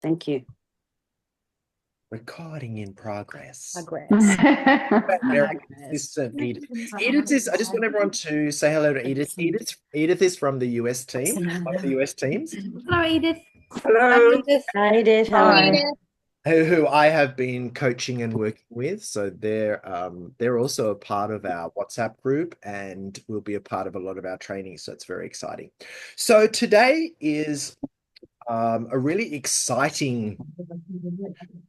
Thank you. Recording in progress. Progress. Assistant Edith. Edith is, I just want everyone to say hello to Edith. Edith is from the US team, one of the US teams, Hello, Edith. Hello. Edith. Hi, Edith. How Hi, are you? Edith. Who I have been coaching and working with. So they're also a part of our WhatsApp group and will be a part of a lot of our training. So it's very exciting. So today is a really exciting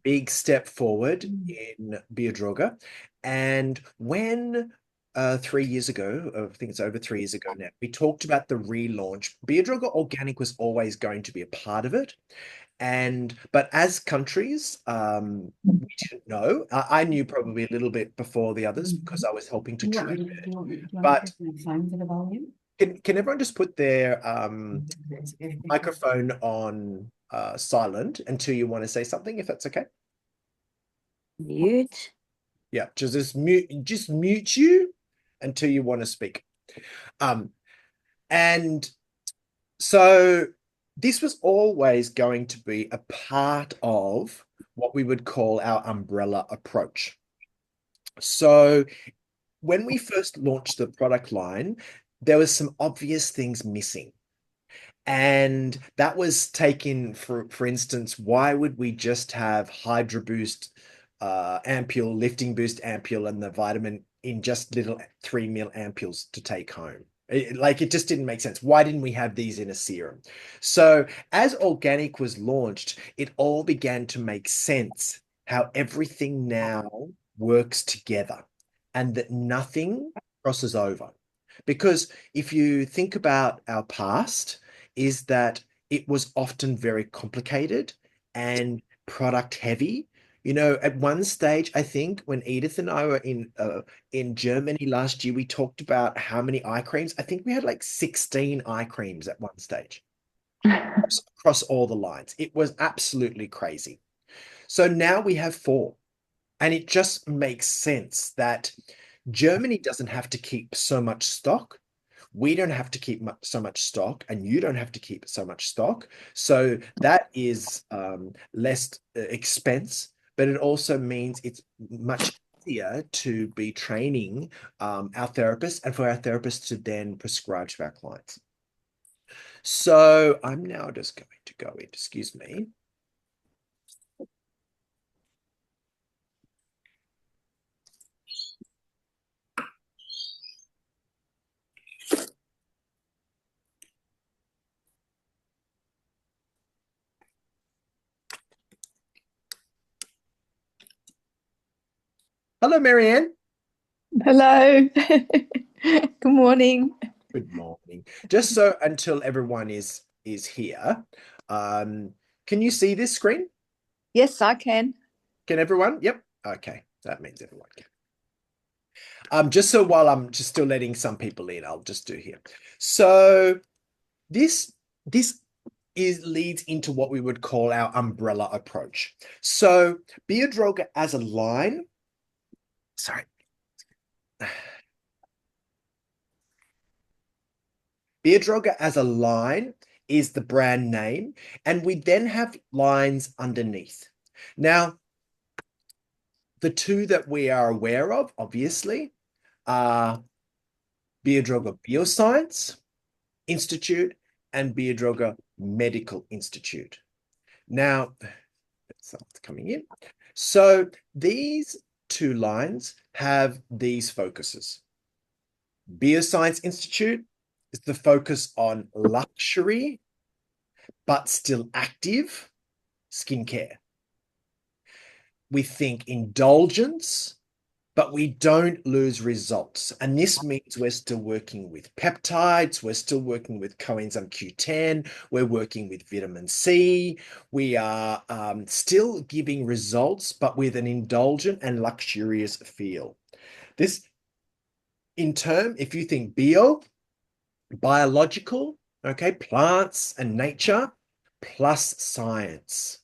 big step forward in Biodroga. And when 3 years ago, I think it's over 3 years ago now, we talked about the relaunch. Biodroga Organic was always going to be a part of it. But as countries, we didn't know. I knew probably a little bit before the others because I was helping to track it. But can everyone just put their microphone on silent until you want to say something, if that's okay? Mute. Yeah, just mute you until you want to speak. And so this was always going to be a part of what we would call our umbrella approach. So when we first launched the product line, there was some obvious things missing. And that was taken for instance, why would we just have Hydro Boost ampule, lifting boost ampule, and the vitamin in just little 3 ml ampules to take home? It just didn't make sense. Why didn't we have these in a serum? So as organic was launched, it all began to make sense how everything now works together and that nothing crosses over. Because if you think about our past, is that it was often very complicated and product heavy. You know, at one stage, I think when Edith and I were in Germany last year, we talked about how many eye creams. I think we had like 16 eye creams at one stage across all the lines. It was absolutely crazy. So now we have four, and it just makes sense that Germany doesn't have to keep so much stock. We don't have to keep so much stock, and you don't have to keep so much stock. So that is less expense, but it also means it's much easier to be training our therapists and for our therapists to then prescribe to our clients. So I'm now just going to go in, excuse me. Hello, Marianne. Hello. Good morning. Good morning. Just so until everyone is here, can you see this screen? Yes, I can. Can everyone? Yep. Okay, that means everyone can. Just so while I'm just still letting some people in, I'll just do here. So this leads into what we would call our umbrella approach. So Biodroga as a line, sorry. Beerroga as a line is the brand name, and we then have lines underneath. Now, the two that we are aware of, obviously, are Biodroga Bioscience Institute and Biodroga Medical Institute. Now, it's coming in. So these two lines have these focuses. Bioscience Institute is the focus on luxury, but still active skincare. We think indulgence, but we don't lose results. And this means we're still working with peptides, we're still working with coenzyme Q10, we're working with vitamin C. We are still giving results, but with an indulgent and luxurious feel. This, in turn, if you think biological, okay, plants and nature, plus science.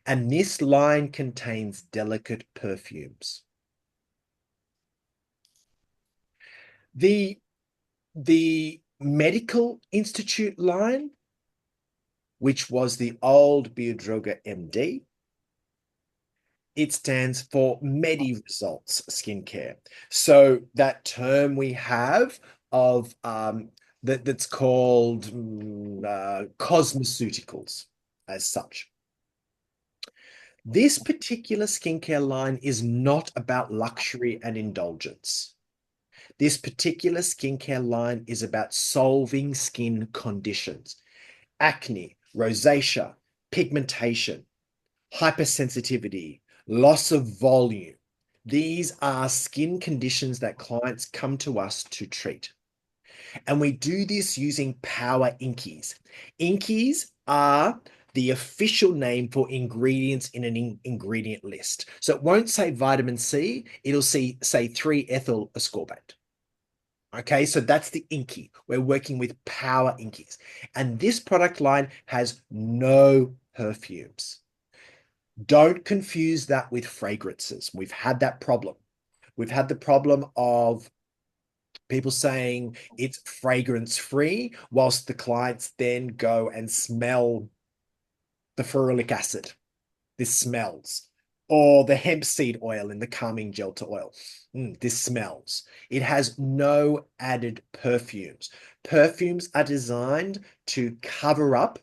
And this line contains delicate perfumes. The Medical Institute line which was the old Biodroga MD. It stands for Medi Results Skincare. So that term we have of that's called cosmeceuticals as such. This particular skincare line is not about luxury and indulgence. This particular skincare line is about solving skin conditions: acne, rosacea, pigmentation, hypersensitivity, loss of volume. These are skin conditions that clients come to us to treat. And we do this using power inkies. Inkies are the official name for ingredients in an ingredient list. So it won't say vitamin C, it'll say 3-ethyl ascorbate. Okay, so that's the inky. We're working with power inkies. And this product line has no perfumes. Don't confuse that with fragrances. We've had that problem. We've had the problem of people saying it's fragrance-free, whilst the clients then go and smell the ferulic acid. This smells. Or the hemp seed oil in the calming gel to oil. This smells. It has no added perfumes. Perfumes are designed to cover up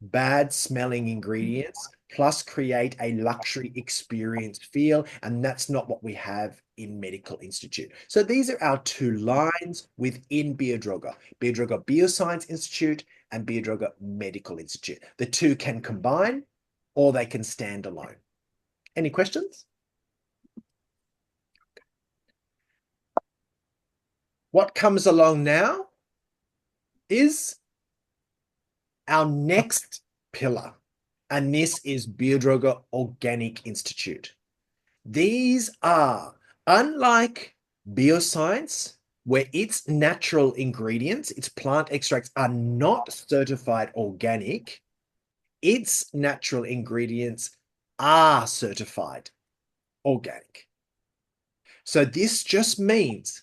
bad smelling ingredients, plus create a luxury experience feel. And that's not what we have in Medical Institute. So these are our two lines within Biodroga: Biodroga Bioscience Institute and Biodroga Medical Institute. The two can combine or they can stand alone. Any questions? What comes along now is our next pillar, and this is Biodroga Organic Institute. These are, unlike bioscience, where its natural ingredients, its plant extracts are not certified organic, its natural ingredients are certified organic. So this just means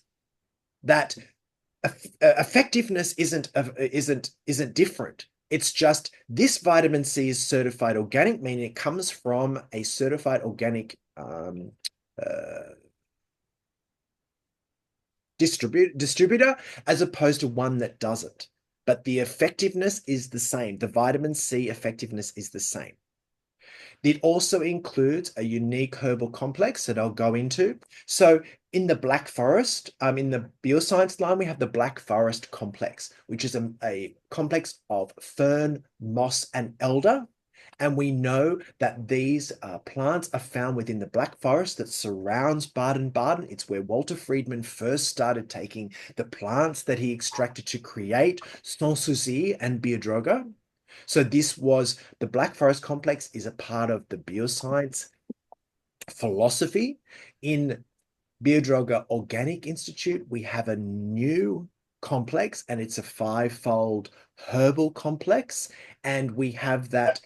that effectiveness isn't different. It's just this vitamin C is certified organic, meaning it comes from a certified organic distributor, as opposed to one that doesn't. But the effectiveness is the same. The vitamin C effectiveness is the same. It also includes a unique herbal complex that I'll go into. So in the Black Forest, in the bioscience line, we have the Black Forest complex, which is a complex of fern, moss, and elder. And we know that these plants are found within the Black Forest that surrounds Baden-Baden. It's where Walter Friedman first started taking the plants that he extracted to create Sans Souci and Biodroga. So this was, the Black Forest complex is a part of the bioscience philosophy. In Biodroga Organic Institute, we have a new complex, and it's a 5-fold herbal complex. And we have that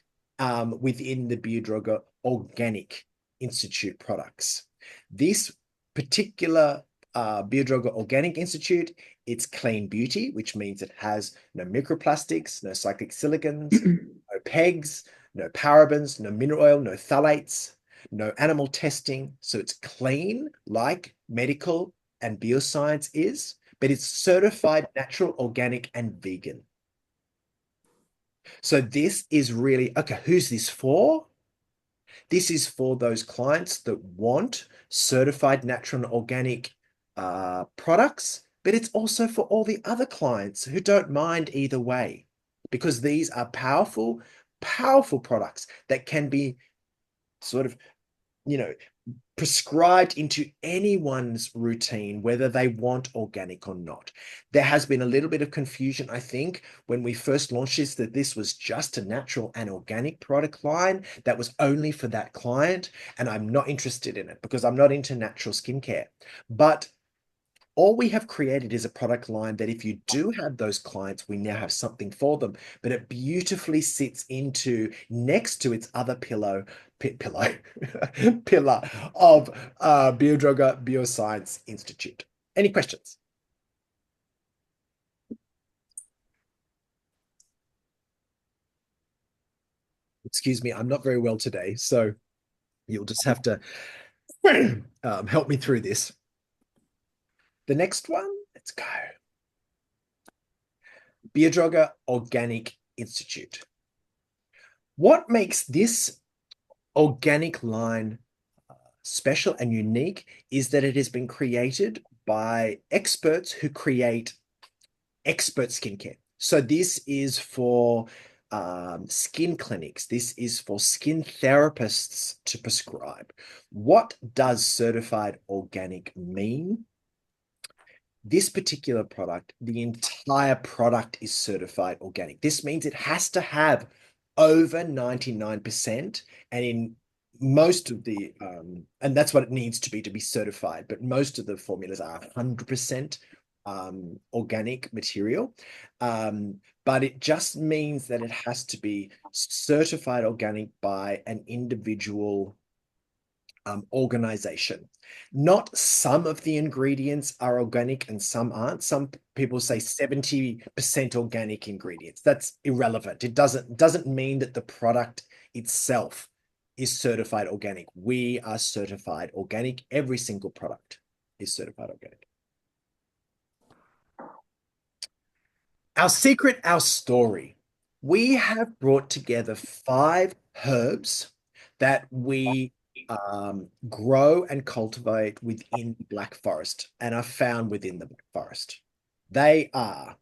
within the Biodroga Organic Institute products. This particular Biodroga Organic Institute, it's clean beauty, which means it has no microplastics, no cyclic silicons, no PEGs, no parabens, no mineral oil, no phthalates, no animal testing. So it's clean like medical and bioscience is, but it's certified natural, organic, and vegan. So this is really, okay, who's this for? This is for those clients that want certified natural and organic products, but it's also for all the other clients who don't mind either way, because these are powerful, powerful products that can be sort of, prescribed into anyone's routine, whether they want organic or not. There has been a little bit of confusion, I think, when we first launched this, that this was just a natural and organic product line that was only for that client. And I'm not interested in it because I'm not into natural skincare. But all we have created is a product line that if you do have those clients, we now have something for them, but it beautifully sits into next to its other pillar of Biodroga Bioscience Institute. Any questions? Excuse me, I'm not very well today, so you'll just have to help me through this. The next one, let's go. Beerroga Organic Institute. What makes this organic line special and unique is that it has been created by experts who create expert skincare. So this is for skin clinics. This is for skin therapists to prescribe. What does certified organic mean? This particular product, the entire product is certified organic. This means it has to have over 99%, and in most of the and that's what it needs to be certified, but most of the formulas are 100% organic material. But it just means that it has to be certified organic by an individual organization. Not some of the ingredients are organic and some aren't. Some people say 70% organic ingredients. That's irrelevant. It doesn't mean that the product itself is certified organic. We are certified organic. Every single product is certified organic. Our secret, our story. We have brought together 5 herbs that we grow and cultivate within the Black Forest and are found within the Black Forest. They are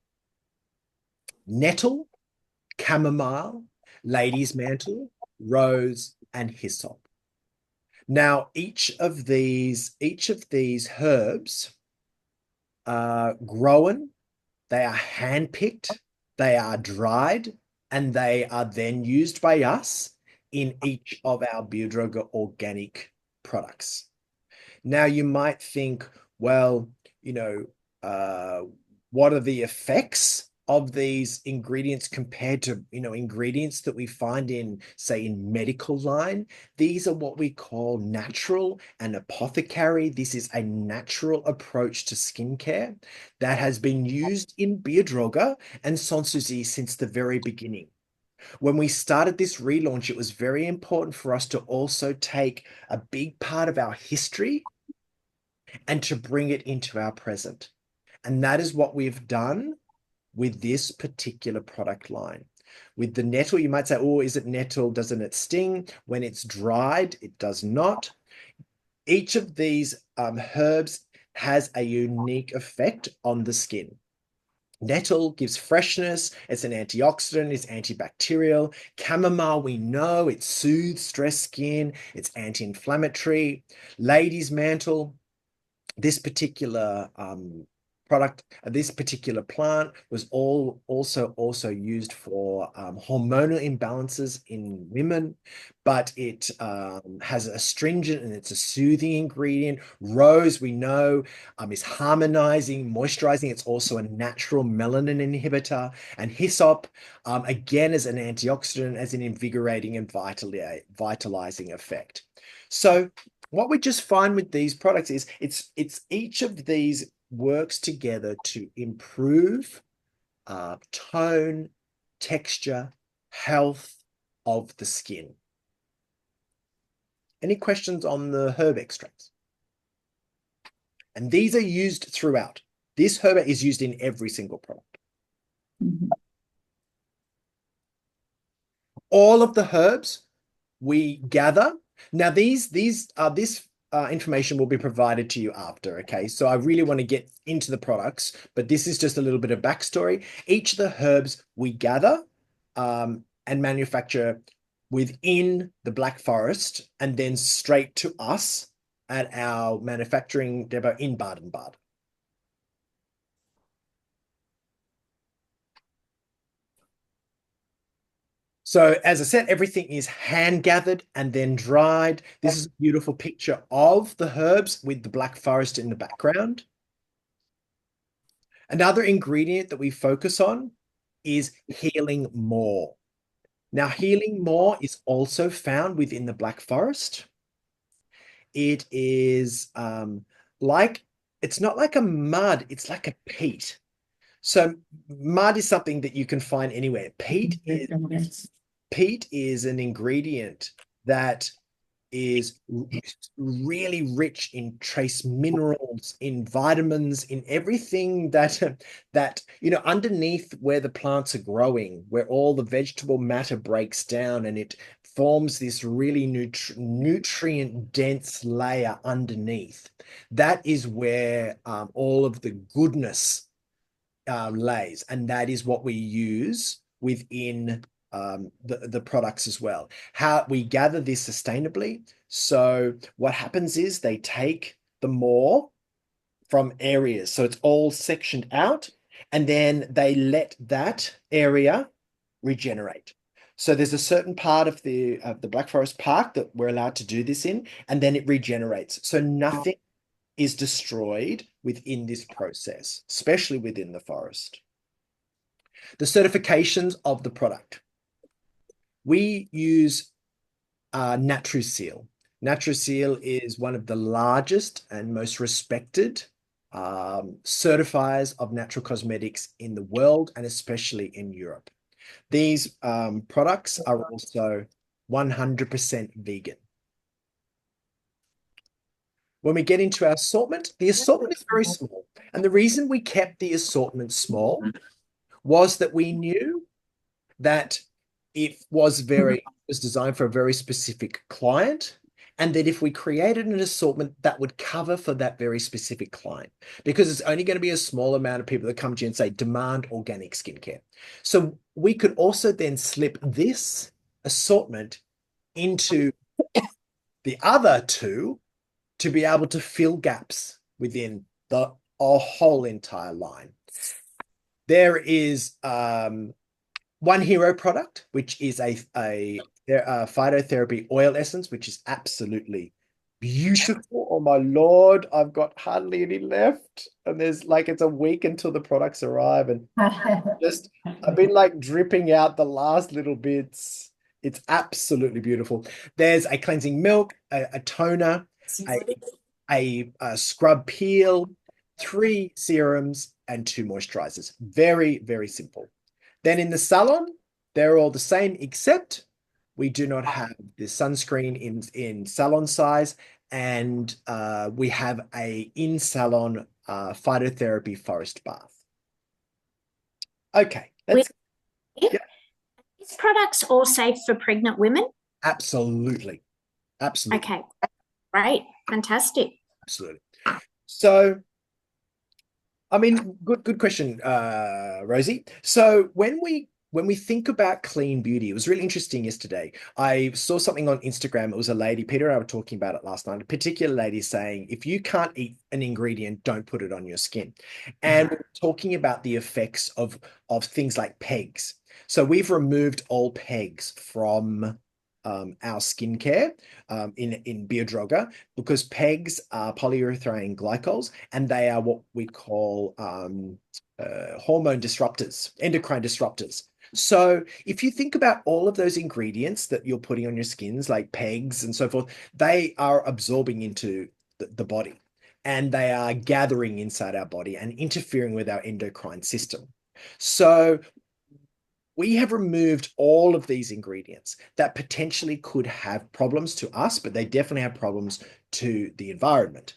nettle, chamomile, lady's mantle, rose, and hyssop. Now, each of these herbs are grown, they are handpicked, they are dried, and they are then used by us in each of our Biodroga organic products. Now, you might think, well, what are the effects of these ingredients compared to, ingredients that we find in, say, in medical line? These are what we call natural and apothecary. This is a natural approach to skincare that has been used in Biodroga and Sanssouci since the very beginning. When we started this relaunch, it was very important for us to also take a big part of our history and to bring it into our present. And that is what we've done with this particular product line. With the nettle, you might say, oh, is it nettle? Doesn't it sting? When it's dried, it does not. Each of these herbs has a unique effect on the skin. Nettle gives freshness. It's an antioxidant. It's antibacterial. Chamomile, we know it soothes stressed skin. It's anti-inflammatory. Lady's mantle, this particular product, this particular plant was also used for hormonal imbalances in women, but it has a astringent and it's a soothing ingredient. Rose, we know, is harmonizing, moisturizing. It's also a natural melanin inhibitor. And hyssop, again, as an antioxidant, as an invigorating and vitalizing effect. So what we just find with these products is it's each of these works together to improve tone, texture, health of the skin. Any questions on the herb extracts? And these are used throughout. This herb is used in every single product. Mhm. All of the herbs we gather. Now, this information will be provided to you after, okay? So I really want to get into the products, but this is just a little bit of backstory. Each of the herbs we gather and manufacture within the Black Forest and then straight to us at our manufacturing depot in Baden-Baden. So as I said, everything is hand gathered and then dried. This is a beautiful picture of the herbs with the Black Forest in the background. Another ingredient that we focus on is healing Moor. Now, healing Moor is also found within the Black Forest. It is it's not like a mud, it's like a peat. So mud is something that you can find anywhere. Peat is Peat is an ingredient that is really rich in trace minerals, in vitamins, in everything that underneath where the plants are growing, where all the vegetable matter breaks down and it forms this really nutrient dense layer underneath. That is where all of the goodness lays, and that is what we use within the products as well. How we gather this sustainably. So what happens is they take the more from areas, so it's all sectioned out, and then they let that area regenerate. So there's a certain part of the Black Forest Park that we're allowed to do this in, and then it regenerates. So nothing is destroyed within this process, especially within the forest. The certifications of the product. We use NaturSeal. NaturSeal is one of the largest and most respected certifiers of natural cosmetics in the world, and especially in Europe. These products are also 100% vegan. When we get into our assortment, the assortment is very small. And the reason we kept the assortment small was that we knew that it was designed for a very specific client, and that if we created an assortment that would cover for that very specific client, because it's only going to be a small amount of people that come to you and say, demand organic skincare. So we could also then slip this assortment into the other two to be able to fill gaps within the whole entire line. There is one hero product, which is a phytotherapy oil essence, which is absolutely beautiful. Oh my Lord, I've got hardly any left. And there's it's a week until the products arrive. And I've been dripping out the last little bits. It's absolutely beautiful. There's a cleansing milk, a toner, a scrub peel, 3 serums, and 2 moisturizers. Very, very simple. Then in the salon, they're all the same, except we do not have the sunscreen in salon size, and we have a in-salon phytotherapy forest bath. Okay, let's. Yeah. These products all safe for pregnant women? Absolutely. Absolutely. Okay, great. Fantastic. Absolutely. So, I mean, good question, Rosie. So when we think about clean beauty, it was really interesting yesterday. I saw something on Instagram. It was a lady, Peter and I were talking about it last night, a particular lady saying, if you can't eat an ingredient, don't put it on your skin. And we're talking about the effects of things like pegs. So we've removed all pegs from our skincare in Biodroga, because pegs are polyurethane glycols, and they are what we call hormone disruptors, endocrine disruptors. So if you think about all of those ingredients that you're putting on your skins, like pegs and so forth, they are absorbing into the body, and they are gathering inside our body and interfering with our endocrine system. So we have removed all of these ingredients that potentially could have problems to us, but they definitely have problems to the environment.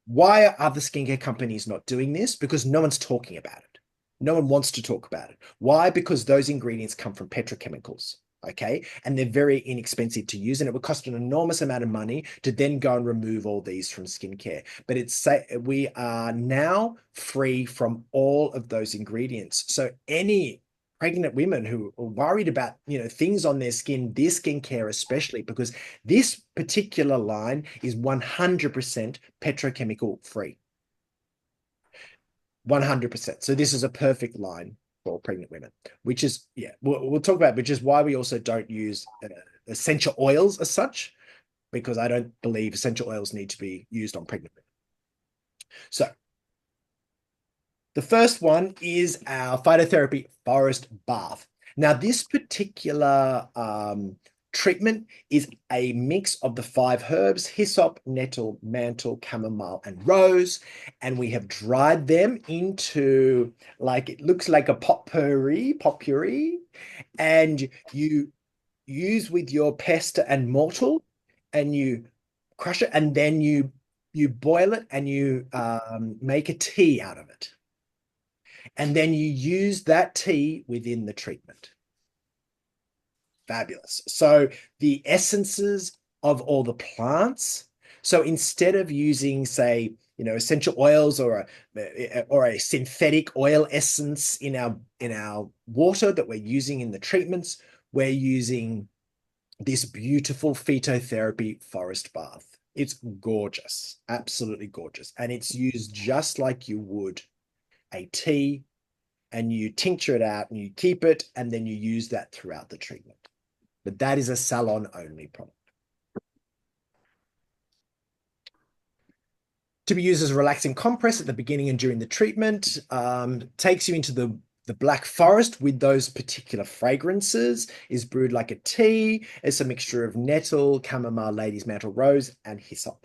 Why are other skincare companies not doing this? Because no one's talking about it. No one wants to talk about it. Why? Because those ingredients come from petrochemicals, okay? And they're very inexpensive to use, and it would cost an enormous amount of money to then go and remove all these from skincare. But we are now free from all of those ingredients. So any pregnant women who are worried about, things on their skin, their skincare especially, because this particular line is 100% petrochemical free. 100%. So this is a perfect line for pregnant women, which is, we'll talk about, which is why we also don't use essential oils as such, because I don't believe essential oils need to be used on pregnant women. So the first one is our phytotherapy forest bath. Now, this particular treatment is a mix of the 5 herbs: hyssop, nettle, mantle, chamomile, and rose. And we have dried them into, it looks like a potpourri, and you use with your pesta and mortar, and you crush it, and then you boil it, and you make a tea out of it. And then you use that tea within the treatment. Fabulous. So the essences of all the plants. So instead of using, say, essential oils or a synthetic oil essence in our water that we're using in the treatments, we're using this beautiful phytotherapy forest bath. It's gorgeous, absolutely gorgeous. And it's used just like you would a tea, and you tincture it out and you keep it, and then you use that throughout the treatment. But that is a salon-only product. To be used as a relaxing compress at the beginning and during the treatment, takes you into the Black Forest with those particular fragrances, is brewed like a tea. It's a mixture of nettle, chamomile, lady's mantle, rose, and hyssop.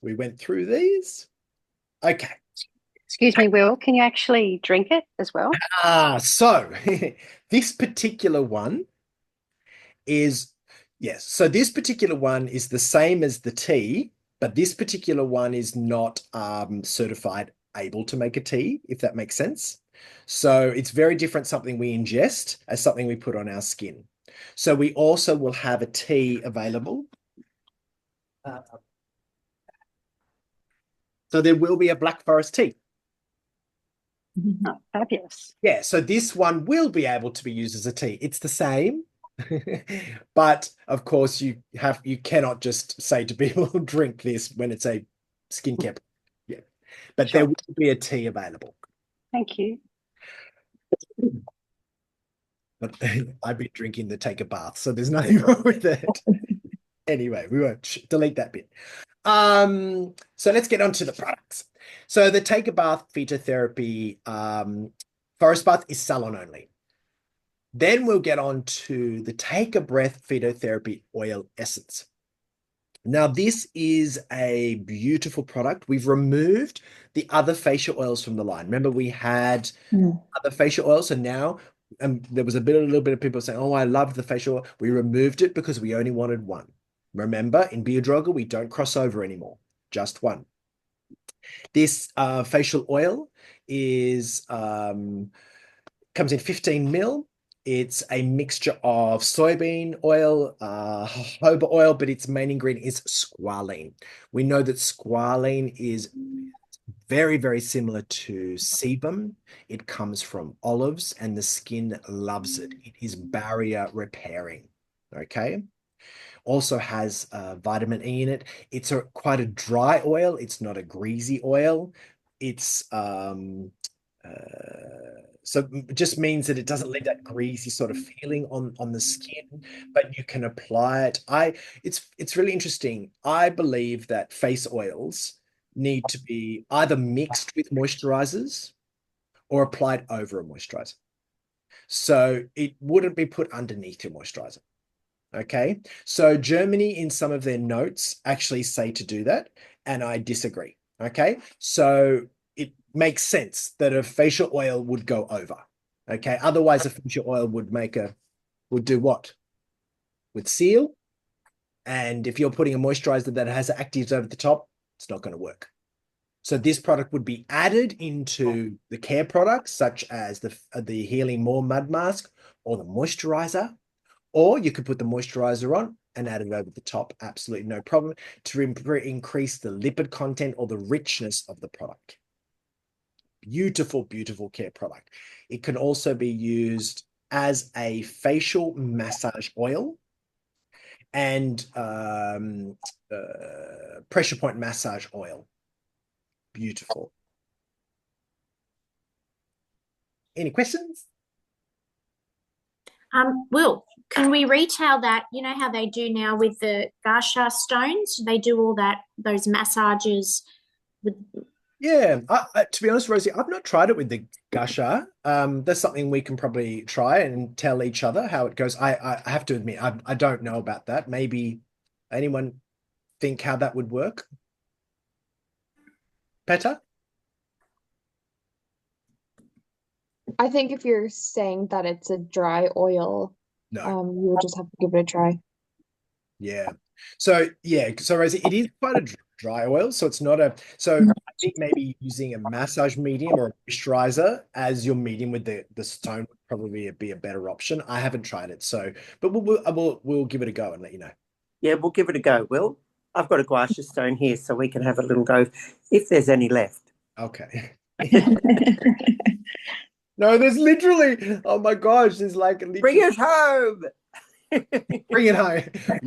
We went through these. Okay. Excuse me, Will, can you actually drink it as well? So this particular one is, yes, so this particular one is the same as the tea, but this particular one is not certified able to make a tea, if that makes sense. So it's very different, something we ingest as something we put on our skin. So we also will have a tea available. So there will be a Black Forest tea. Oh, fabulous. Yeah, so this one will be able to be used as a tea. It's the same, but of course you cannot just say to people, drink this when it's a skincare. Yeah, but Sure. there will be a tea available. Thank you. But I've been drinking the take a bath, so there's nothing wrong with it. Anyway, we won't delete that bit. So let's get on to the products. So the take a bath phytotherapy forest bath is salon only. Then we'll get on to the take a breath phytotherapy oil essence. Now, this is a beautiful product. We've removed the other facial oils from the line. Remember, we had other facial oils, and now there was a little bit of people saying, "Oh, I love the facial oil." We removed it because we only wanted one. Remember, in Biodroga, we don't cross over anymore, just one. This facial oil is comes in 15 ml. It's a mixture of soybean oil, jojoba oil, but its main ingredient is squalene. We know that squalene is very, very similar to sebum. It comes from olives, and the skin loves it. It is barrier repairing. Okay. Also has vitamin E in it. It's quite a dry oil. It's not a greasy oil. It's so it just means that it doesn't leave that greasy sort of feeling on the skin, but you can apply it. It's really interesting. I believe that face oils need to be either mixed with moisturizers or applied over a moisturizer. So it wouldn't be put underneath your moisturizer. Okay. So Germany, in some of their notes, actually say to do that, and I disagree. Okay. So it makes sense that a facial oil would go over. Okay. Otherwise, a facial oil would do what? Would seal. And if you're putting a moisturizer that has actives over the top, it's not going to work. So this product would be added into the care products, such as the Healing Moor Mud Mask or the moisturizer, or you could put the moisturizer on and add it over the top. Absolutely no problem, to increase the lipid content or the richness of the product. Beautiful, beautiful care product. It can also be used as a facial massage oil and pressure point massage oil. Beautiful. Any questions? Will, can we retail that? You know how they do now with the Gasha stones? They do all those massages with. Yeah, to be honest, Rosie, I've not tried it with the Gusha. That's something we can probably try and tell each other how it goes. I have to admit, I don't know about that. Maybe anyone think how that would work? Petter? I think if you're saying that it's a dry oil, No. you would just have to give it a try. Yeah. So Rosie, it is quite a dry oil. So it's not so I think maybe using a massage medium or a moisturizer as your medium with the stone would probably be a better option. I haven't tried it, so but we'll give it a go and let you know. Yeah, we'll give it a go, Will. I've got a gua sha stone here, so we can have a little go if there's any left. Okay. No, there's literally, oh my gosh, there's like Bring it home. bring it home.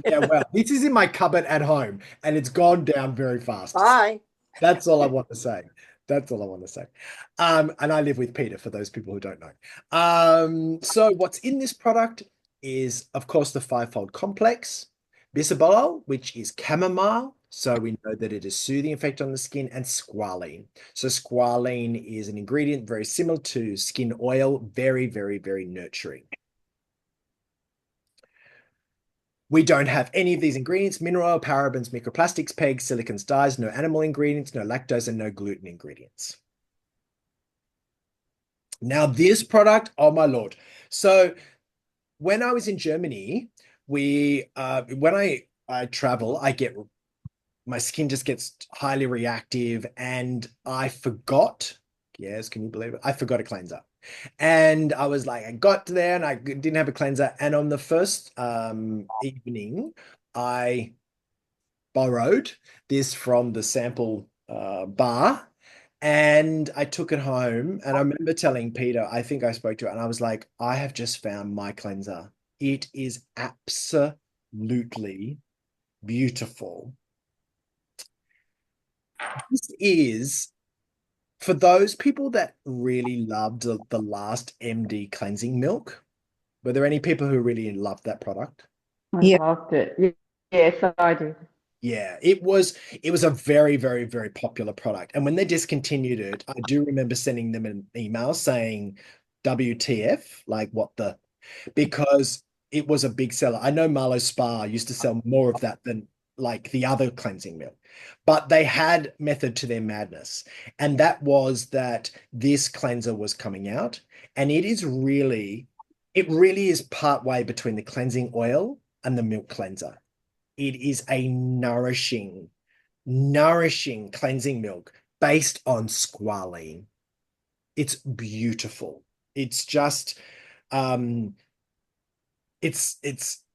Yeah, well, this is in my cupboard at home and it's gone down very fast. Bye. That's all I want to say. That's all I want to say. And I live with Peter, for those people who don't know. So what's in this product is, of course, the fivefold complex, bisabolol, which is chamomile. So we know that it is soothing effect on the skin, and squalene. So squalene is an ingredient very similar to skin oil, very, very, very nurturing. We don't have any of these ingredients: mineral oil, parabens, microplastics, pegs, silicons, dyes, no animal ingredients, no lactose, and no gluten ingredients. Now, this product, oh my Lord. So when I was in Germany, when I travel, my skin just gets highly reactive, and I forgot, yes, can you believe it? I forgot a cleanser. And I was like, I got there and I didn't have a cleanser. And on the first evening, I borrowed this from the sample bar, and I took it home. And I remember telling Peter, I think I spoke to it, and I was like, I have just found my cleanser. It is absolutely beautiful. This is for those people that really loved the last MD cleansing milk. Were there any people who really loved that product? I Yeah. loved it. Yes, I did. Yeah, it was a very, very, very popular product. And when they discontinued it, I do remember sending them an email saying, WTF, like what the, because it was a big seller. I know Marlow Spa used to sell more of that than like the other cleansing milk, but they had method to their madness. And that was that this cleanser was coming out, and it really is part way between the cleansing oil and the milk cleanser. It is a nourishing cleansing milk based on squalene. It's beautiful. It's just, it's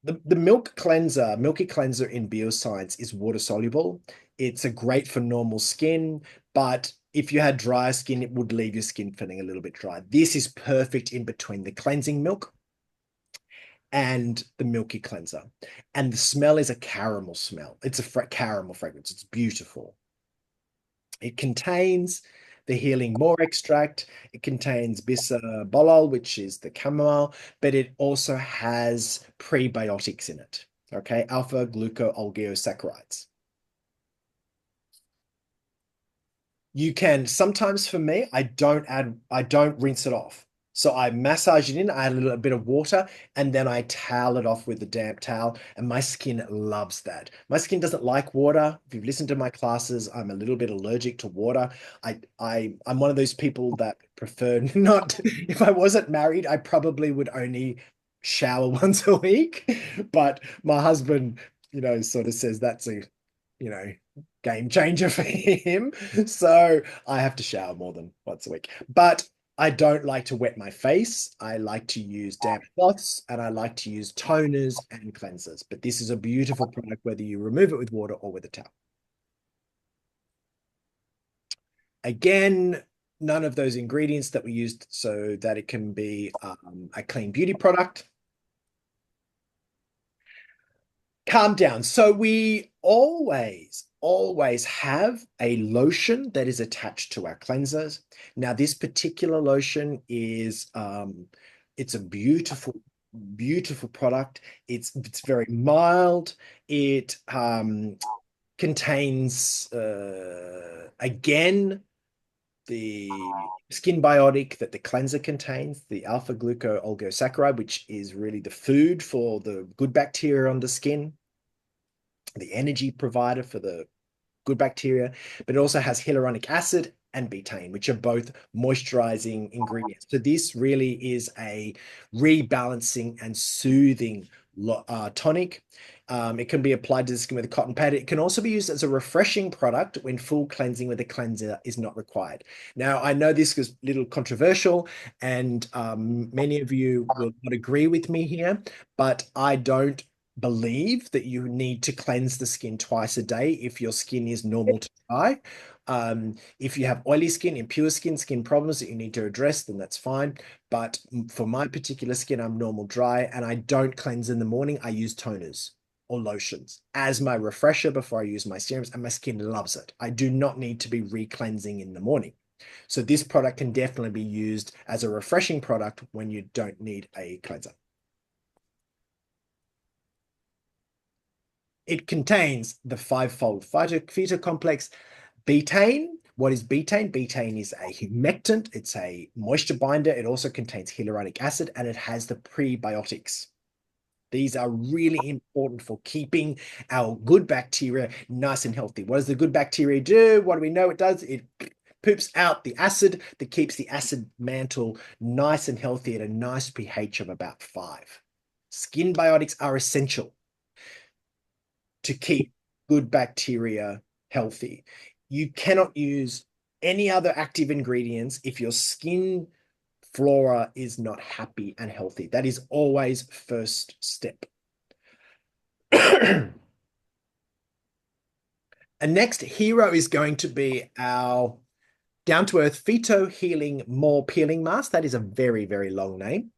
the milky cleanser in Bioscience is water soluble. It's a great for normal skin, but if you had drier skin, it would leave your skin feeling a little bit dry. This is perfect in between the cleansing milk and the milky cleanser. And the smell is a caramel smell. It's a caramel fragrance. It's beautiful. It contains the healing Moor Extract. It contains bisabolol, which is the chamomile, but it also has prebiotics in it. Okay, alpha glucooligosaccharide. You can sometimes, for me, I don't rinse it off. So I massage it in, I add a little bit of water, and then I towel it off with a damp towel, and my skin loves that. My skin doesn't like water. If you've listened to my classes, I'm a little bit allergic to water. I'm one of those people that prefer not, if I wasn't married, I probably would only shower once a week. But my husband, sort of says that's a, game changer for him. So I have to shower more than once a week. But I don't like to wet my face. I like to use damp cloths, and I like to use toners and cleansers. But this is a beautiful product, whether you remove it with water or with a towel. Again, none of those ingredients that we used so that it can be a clean beauty product. Calm down. So we always have a lotion that is attached to our cleansers. Now, this particular lotion is, it's a beautiful, beautiful product. It's very mild. It contains, again, the skin biotic that the cleanser contains, the alpha glucooligosaccharide, which is really the food for the good bacteria on the skin, the energy provider for the good bacteria, but it also has hyaluronic acid and betaine, which are both moisturizing ingredients. So this really is a rebalancing and soothing tonic. It can be applied to the skin with a cotton pad. It can also be used as a refreshing product when full cleansing with a cleanser is not required. Now, I know this is a little controversial, and many of you will not agree with me here, but I don't believe that you need to cleanse the skin twice a day if your skin is normal to dry. If you have oily skin, impure skin problems that you need to address, then that's fine. But for my particular skin, I'm normal dry, and I don't cleanse in the morning. I use toners or lotions as my refresher before I use my serums, and my skin loves it. I do not need to be re-cleansing in the morning. So this product can definitely be used as a refreshing product when you don't need a cleanser. It contains the five-fold phytocomplex betaine. What is betaine? Betaine is a humectant. It's a moisture binder. It also contains hyaluronic acid, and it has the prebiotics. These are really important for keeping our good bacteria nice and healthy. What does the good bacteria do? What do we know it does? It poops out the acid that keeps the acid mantle nice and healthy at a nice pH of about 5. Skin biotics are essential to keep good bacteria healthy. You cannot use any other active ingredients if your skin flora is not happy and healthy. That is always first step. And next hero is going to be our down-to-earth Phyto Healing Moor Peeling Mask. That is a very, very long name.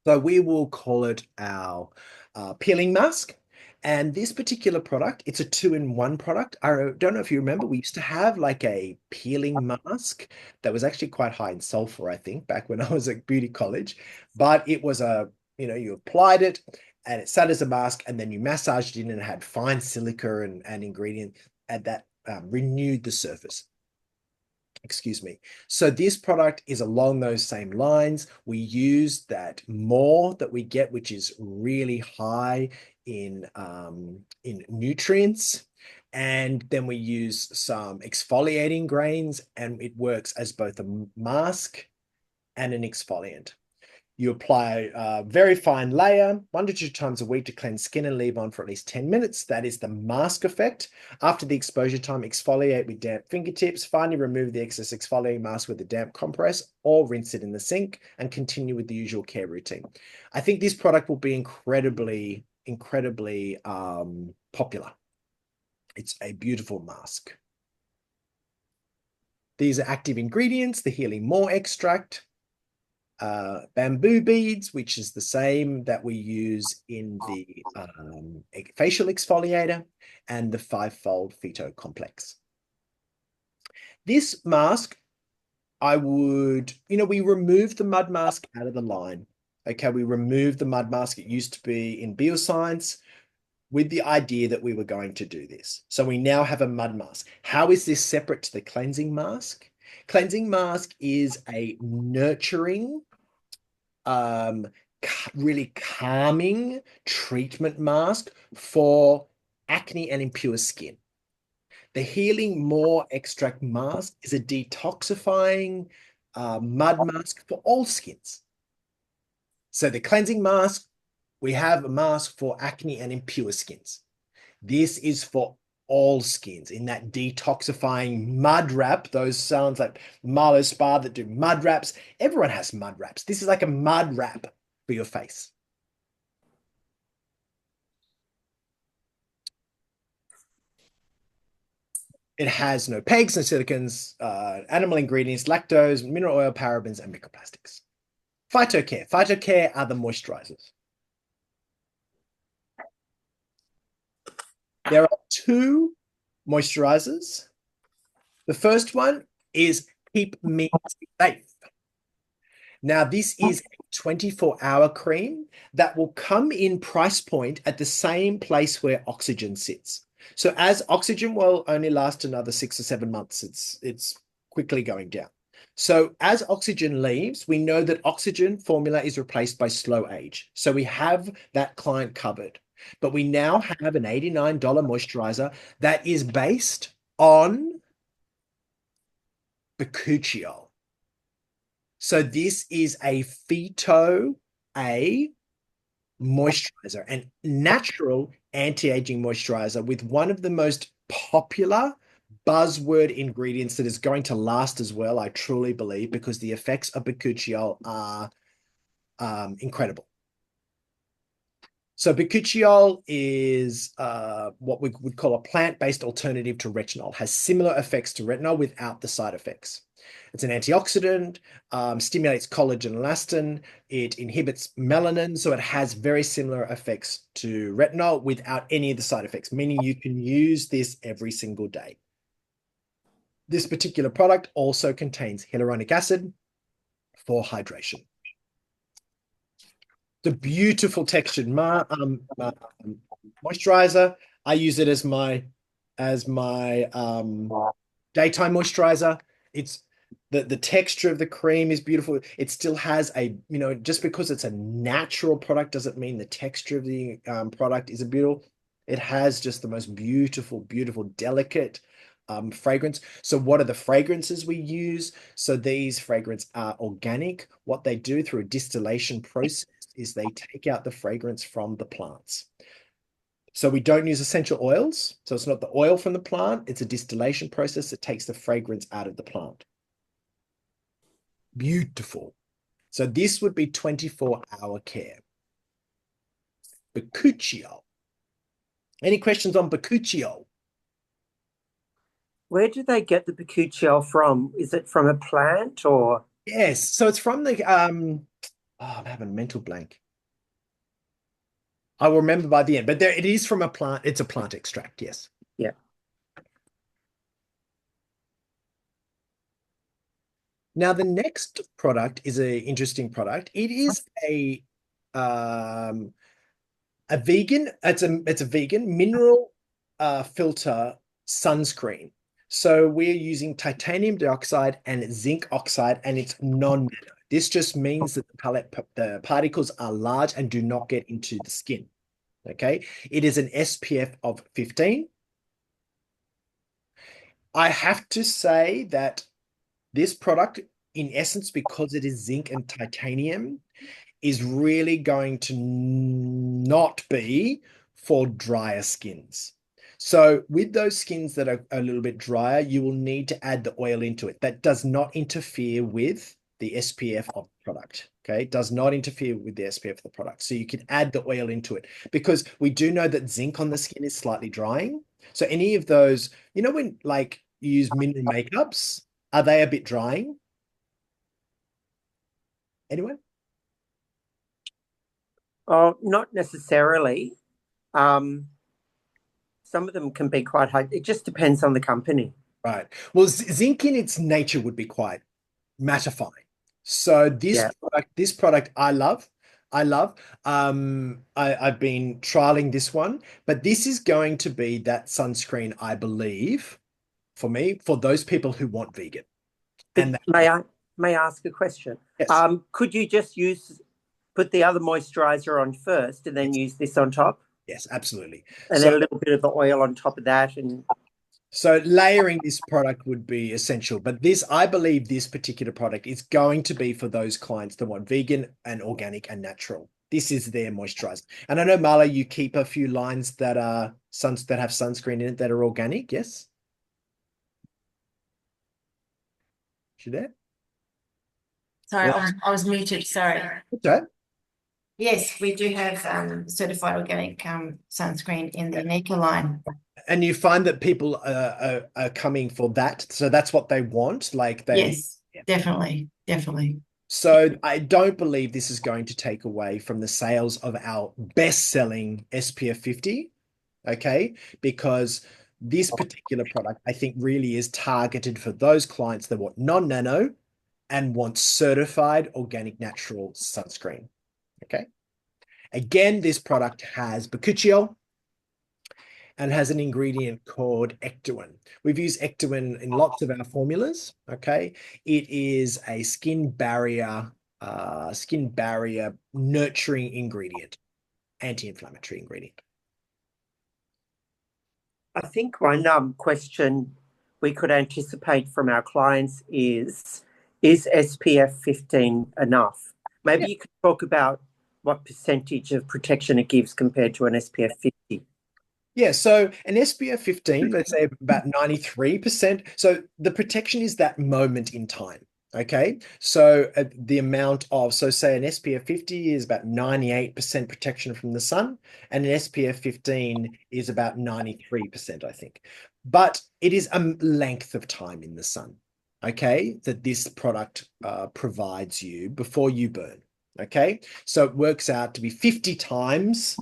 So we will call it our peeling mask. And this particular product, it's a 2-in-1 product. I don't know if you remember, we used to have like a peeling mask that was actually quite high in sulfur, I think, back when I was at beauty college. But it was you applied it and it sat as a mask, and then you massaged it in, and it had fine silica and ingredient, and that renewed the surface. Excuse me. So this product is along those same lines. We use that Moor that we get, which is really high in nutrients, and then we use some exfoliating grains, and it works as both a mask and an exfoliant. You apply a very fine layer 1 to 2 times a week to cleanse skin and leave on for at least 10 minutes. That is the mask effect. After the exposure time, exfoliate with damp fingertips. Finally, remove the excess exfoliating mask with a damp compress, or rinse it in the sink, and continue with the usual care routine. I think this product will be incredibly popular. It's a beautiful mask. These are active ingredients: the healing Moor Extract, bamboo beads, which is the same that we use in the facial exfoliator, and the 5-fold phytocomplex. This mask, we removed the mud mask out of the line. Okay, we removed the mud mask. It used to be in bioscience with the idea that we were going to do this. So we now have a mud mask. How is this separate to the cleansing mask? Cleansing mask is a nurturing, really calming treatment mask for acne and impure skin. The Healing Moor Extract mask is a detoxifying mud mask for all skins. So the cleansing mask, we have a mask for acne and impure skins. This is for all skins in that detoxifying mud wrap. Those sounds like Marlow Spa that do mud wraps. Everyone has mud wraps. This is like a mud wrap for your face. It has no pegs, no silicons, animal ingredients, lactose, mineral oil, parabens, and microplastics. Phytocare. Phytocare are the moisturizers. There are 2 moisturizers. The first one is Keep Me Safe. Now, this is a 24-hour cream that will come in price point at the same place where Oxygen sits. So as Oxygen will only last another 6 or 7 months, it's quickly going down. So as Oxygen leaves, we know that Oxygen formula is replaced by Slow Age. So we have that client covered. But we now have an $89 moisturizer that is based on bakuchiol. So this is a phyto A moisturizer, and natural anti-aging moisturizer with one of the most popular buzzword ingredients that is going to last as well, I truly believe, because the effects of bakuchiol are incredible. So bakuchiol is what we would call a plant-based alternative to retinol. Has similar effects to retinol without the side effects. It's an antioxidant, stimulates collagen and elastin. It inhibits melanin, so it has very similar effects to retinol without any of the side effects, meaning you can use this every single day. This particular product also contains hyaluronic acid for hydration. The beautiful textured moisturizer. I use it as my daytime moisturizer. It's the texture of the cream is beautiful. It still has a, just because it's a natural product doesn't mean the texture of the product is a beautiful. It has just the most beautiful, beautiful, delicate fragrance. So what are the fragrances we use? So these fragrances are organic. What they do through a distillation process is they take out the fragrance from the plants. So we don't use essential oils. So it's not the oil from the plant. It's a distillation process that takes the fragrance out of the plant. Beautiful. So this would be 24-hour care. Bakuchiol. Any questions on bakuchiol? Where do they get the bakuchiol from? Is it from a plant or? Yes. So it's from the, I'm having a mental blank. I will remember by the end, but it is from a plant. It's a plant extract. Yes. Yeah. Now, the next product is an interesting product. It is a vegan, it's a vegan mineral filter sunscreen. So we're using titanium dioxide and zinc oxide, and it's non-nano. This just means that the particles are large and do not get into the skin. Okay. It is an SPF of 15. I have to say that this product, in essence, because it is zinc and titanium, is really going to not be for drier skins. So with those skins that are a little bit drier, you will need to add the oil into it. That does not interfere with the SPF of the product. Okay, it does not interfere with the SPF of the product. So you can add the oil into it, because we do know that zinc on the skin is slightly drying. So any of those, when like you use mineral makeups, are they a bit drying? Anyone? Oh, not necessarily. Some of them can be quite high. It just depends on the company. Right. Well, zinc in its nature would be quite mattifying. So this product I love. I've been trialing this one, but this is going to be that sunscreen, I believe, for me, for those people who want vegan. And may I ask a question? Yes. Could you just put the other moisturizer on first and then use this on top? Yes, absolutely. And then a little bit of the oil on top of that. And so layering this product would be essential, but I believe this particular product is going to be for those clients that want vegan and organic and natural. This is their moisturizer. And I know, Marla, you keep a few lines that have sunscreen in it that are organic. Yes. Is she there? Sorry, I was muted. Sorry. Okay. Yes, we do have certified organic sunscreen in the Nika line. And you find that people are coming for that, so that's what they want. Yes, definitely. So I don't believe this is going to take away from the sales of our best-selling SPF 50, okay? Because this particular product, I think, really is targeted for those clients that want non-nano and want certified organic natural sunscreen, okay? Again, this product has bakuchiol and has an ingredient called ectoin. We've used ectoin in lots of our formulas, okay? It is a skin barrier nurturing ingredient, anti-inflammatory ingredient. I think one question we could anticipate from our clients is SPF 15 enough? Maybe you could talk about what percentage of protection it gives compared to an SPF 50. Yeah, so an SPF 15, let's say about 93%. So the protection is that moment in time. Okay, so the amount of, so say an SPF 50 is about 98% protection from the sun, and an SPF 15 is about 93%, I think. But it is a length of time in the sun, okay, that this product provides you before you burn. Okay, so it works out to be 50 times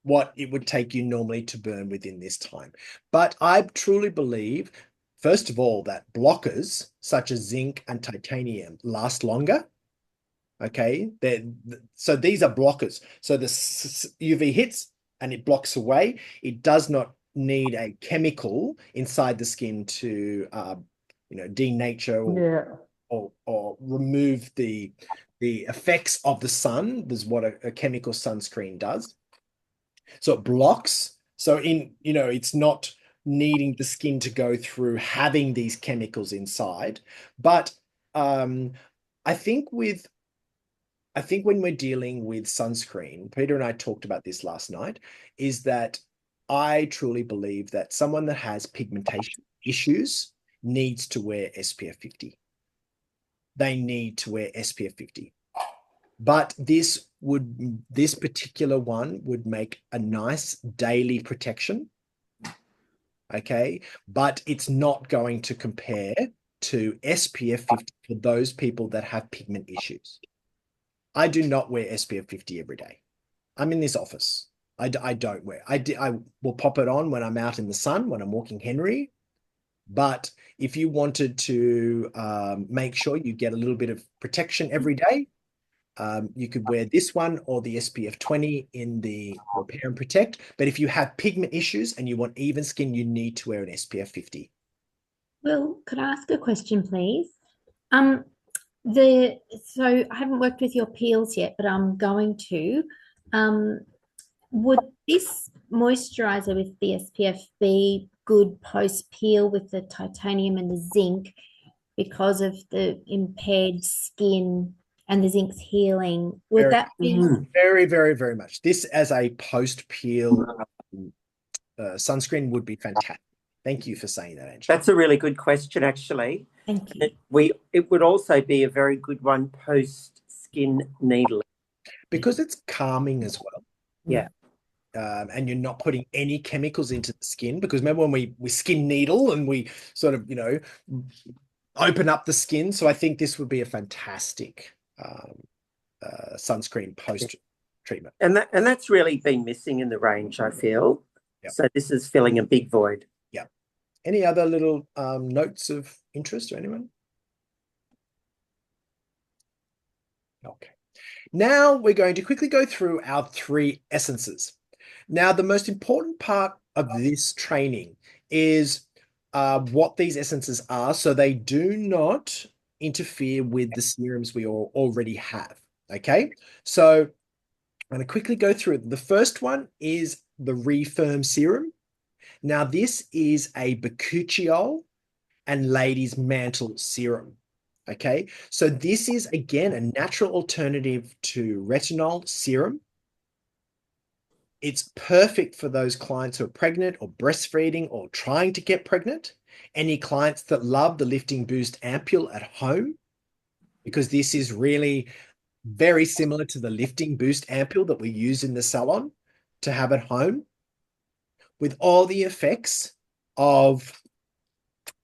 what it would take you normally to burn within this time. But I truly believe, first of all, that blockers such as zinc and titanium last longer. Okay, so these are blockers. So the UV hits and it blocks away. It does not need a chemical inside the skin to, denature or remove the effects of the sun. There's what a chemical sunscreen does. So it blocks. So it's not needing the skin to go through having these chemicals inside. But I think when we're dealing with sunscreen, Peter and I talked about this last night, is that I truly believe that someone that has pigmentation issues needs to wear SPF 50. They need to wear SPF 50. But this particular one would make a nice daily protection. Okay, but it's not going to compare to SPF 50 for those people that have pigment issues. I do not wear SPF 50 every day. I'm in this office. I don't wear. I will pop it on when I'm out in the sun, when I'm walking Henry. But if you wanted to make sure you get a little bit of protection every day, you could wear this one or the SPF 20 in the Repair and Protect. But if you have pigment issues and you want even skin, you need to wear an SPF 50. Will, could I ask a question, please? So I haven't worked with your peels yet, but I'm going to. Would this moisturizer with the SPF be good post-peel with the titanium and the zinc because of the impaired skin and the zinc's healing? Would that be very, very, very much? This as a post-peel sunscreen would be fantastic. Thank you for saying that, Angela. That's a really good question, actually. Thank you. It would also be a very good one post-skin needling. Because it's calming as well. Yeah. And you're not putting any chemicals into the skin. Because remember when we skin needle and we sort of, open up the skin. So I think this would be a fantastic sunscreen post-treatment. And that's really been missing in the range, I feel. Yep. So this is filling a big void. Yeah. Any other little notes of interest to anyone? Okay. Now we're going to quickly go through our 3 essences. Now, the most important part of this training is what these essences are, so they do not interfere with the serums we already have. Okay, so I'm going to quickly go through it. The first one is the Refirm Serum. Now, this is a bakuchiol and ladies' mantle serum. Okay, so this is, again, a natural alternative to retinol serum. It's perfect for those clients who are pregnant or breastfeeding or trying to get pregnant. Any clients that love the Lifting Boost ampule at home, because this is really very similar to the Lifting Boost ampule that we use in the salon to have at home, with all the effects of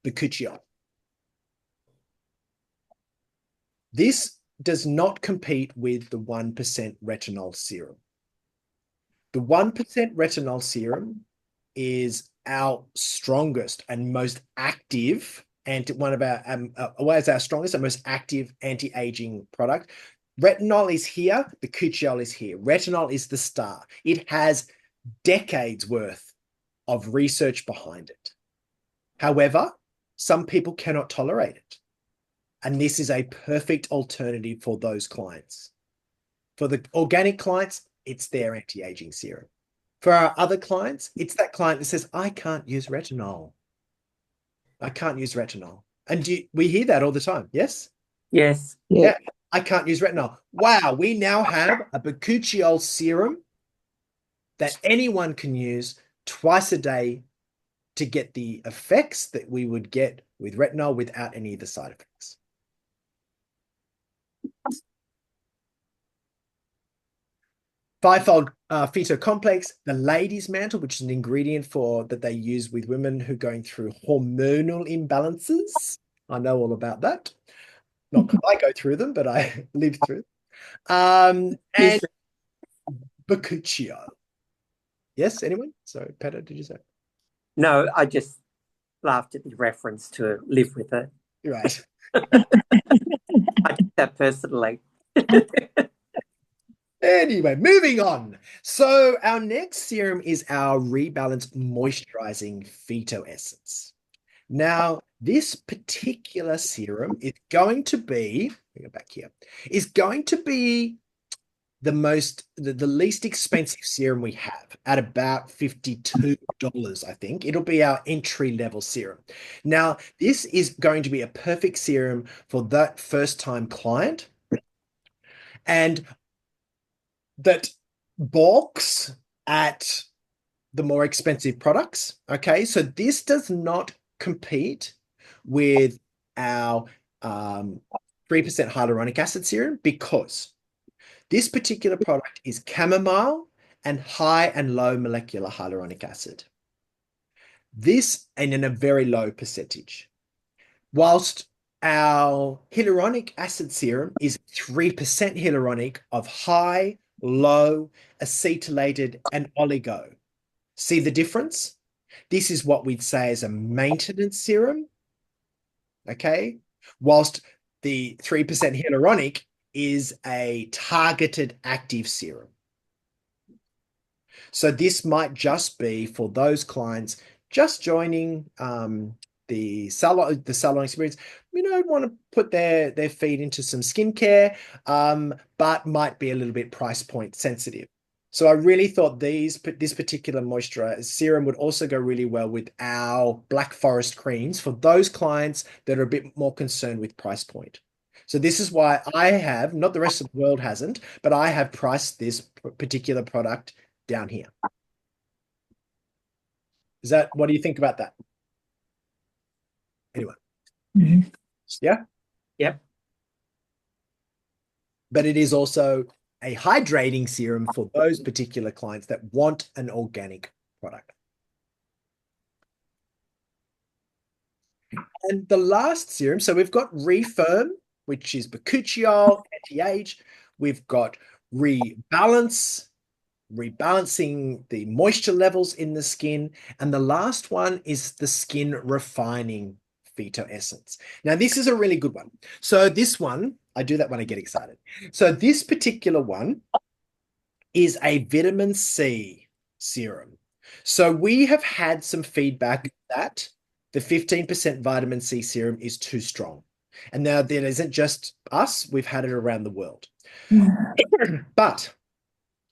bakuchiol. This does not compete with the 1% retinol serum. The 1% retinol serum is our strongest and most active, and one of our our strongest and most active anti-aging product. Retinol is here, bakuchiol is here. Retinol is the star. It has decades worth of research behind it. However, some people cannot tolerate it. And this is a perfect alternative for those clients. For the organic clients, it's their anti-aging serum. For our other clients, it's that client that says, I can't use retinol. I can't use retinol. And we hear that all the time, yes? Yes. Yeah, I can't use retinol. Wow, we now have a bakuchiol serum that anyone can use twice a day to get the effects that we would get with retinol without any of the side effects. Fivefold Phyto Complex, the ladies' mantle, which is an ingredient that they use with women who are going through hormonal imbalances. I know all about that. Not because I go through them, but I live through them. And Bakuchio. Yes, anyone? Sorry, Peter, did you say? No, I just laughed at the reference to live with it. Right. I took that personally. Anyway, moving on. So our next serum is our Rebalance Moisturizing Phyto Essence. Now, this particular serum is going to be, let me go back here, is going to be the least expensive serum we have at about $52, I think. It'll be our entry-level serum. Now, this is going to be a perfect serum for that first-time client and that balks at the more expensive products. Okay, so this does not compete with our 3% hyaluronic acid serum because this particular product is chamomile and high and low molecular hyaluronic acid. This and in a very low percentage. Whilst our hyaluronic acid serum is 3% hyaluronic of high, low, acetylated, and oligo. See the difference? This is what we'd say is a maintenance serum, okay? Whilst the 3% hyaluronic is a targeted active serum. So this might just be for those clients just joining the salon experience, want to put their feet into some skincare, but might be a little bit price point sensitive. So I really thought this particular moisturizer serum would also go really well with our Black Forest creams for those clients that are a bit more concerned with price point. So this is why I have, not the rest of the world hasn't, but I have priced this particular product down here. What do you think about that? Anyway. Mm-hmm. Yeah? Yep. But it is also a hydrating serum for those particular clients that want an organic product. And the last serum, so we've got Refirm, which is bakuchiol, anti-age. We've got rebalancing the moisture levels in the skin. And the last one is the skin refining Phyto Essence. Now, this is a really good one. So this one, I do that when I get excited. So this particular one is a vitamin C serum. So we have had some feedback that the 15% vitamin C serum is too strong. And now there isn't just us, we've had it around the world. But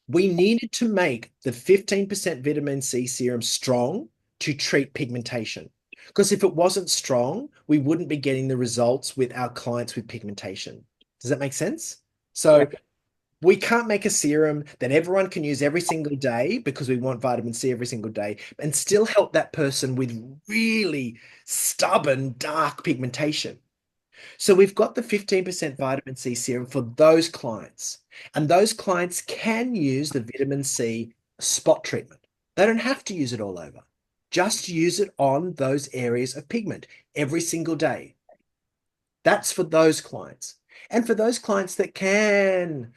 we needed to make the 15% vitamin C serum strong to treat pigmentation. Because if it wasn't strong, we wouldn't be getting the results with our clients with pigmentation. Does that make sense? So we can't make a serum that everyone can use every single day because we want vitamin C every single day and still help that person with really stubborn, dark pigmentation. So we've got the 15% vitamin C serum for those clients. And those clients can use the vitamin C spot treatment. They don't have to use it all over. Just use it on those areas of pigment every single day. That's for those clients. And for those clients that can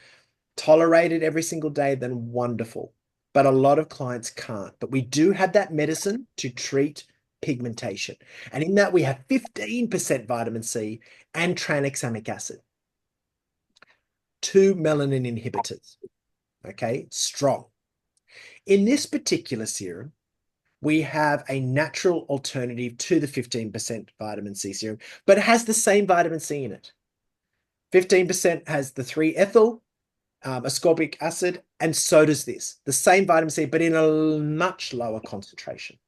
tolerate it every single day, then wonderful. But a lot of clients can't. But we do have that medicine to treat pigmentation. And in that, we have 15% vitamin C and tranexamic acid. 2 melanin inhibitors. Okay, strong. In this particular serum, we have a natural alternative to the 15% vitamin C serum, but it has the same vitamin C in it. 15% has the 3-ethyl ascorbic acid, and so does this. The same vitamin C, but in a much lower concentration.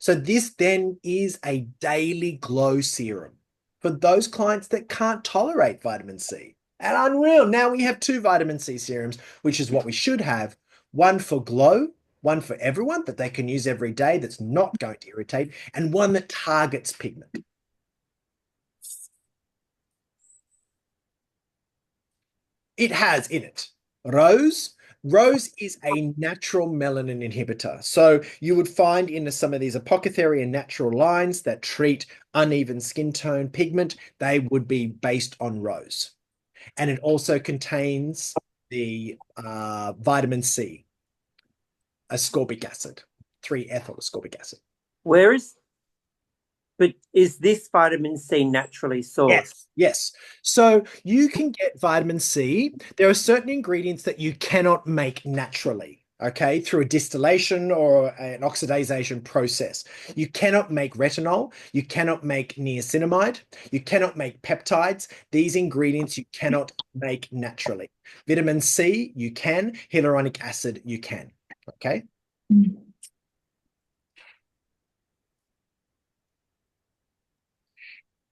So this then is a daily glow serum for those clients that can't tolerate vitamin C. And unreal, now we have 2 vitamin C serums, which is what we should have. One for glow, one for everyone that they can use every day that's not going to irritate, and one that targets pigment. It has in it rose. Rose is a natural melanin inhibitor. So you would find in some of these apothecary and natural lines that treat uneven skin tone pigment, they would be based on rose. And it also contains the vitamin C, ascorbic acid, 3-ethyl ascorbic acid. But is this vitamin C naturally sourced? Yes, yes. So you can get vitamin C. There are certain ingredients that you cannot make naturally, okay, through a distillation or an oxidization process. You cannot make retinol. You cannot make niacinamide. You cannot make peptides. These ingredients you cannot make naturally. Vitamin C, you can. Hyaluronic acid, you can, okay?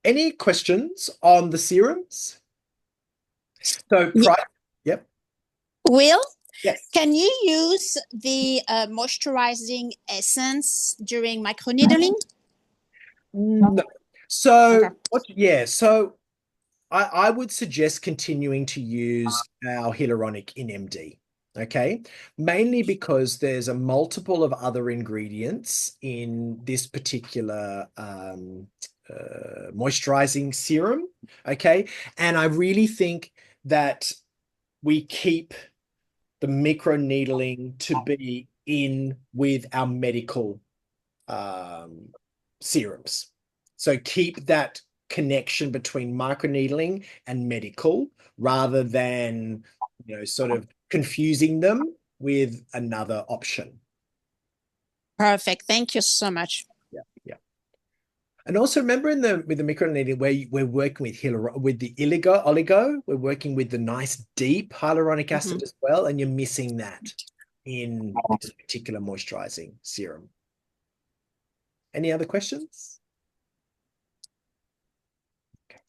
Any questions on the serums? So, yep. Will, Yes. can you use the moisturizing essence during microneedling? No. So, Okay. so I would suggest continuing to use our hyaluronic in MD, okay? Mainly because there's a multiple of other ingredients in this particular moisturizing serum, okay? And I really think that we keep the microneedling to be in with our medical serums. So keep that connection between microneedling and medical rather than, you know, sort of confusing them with another option. Perfect. Thank you so much. Yeah, yeah. And also remember with the microneedling where we're working with the oligo, we're working with the nice deep hyaluronic acid as well, and you're missing that in this particular moisturizing serum. Any other questions? Okay.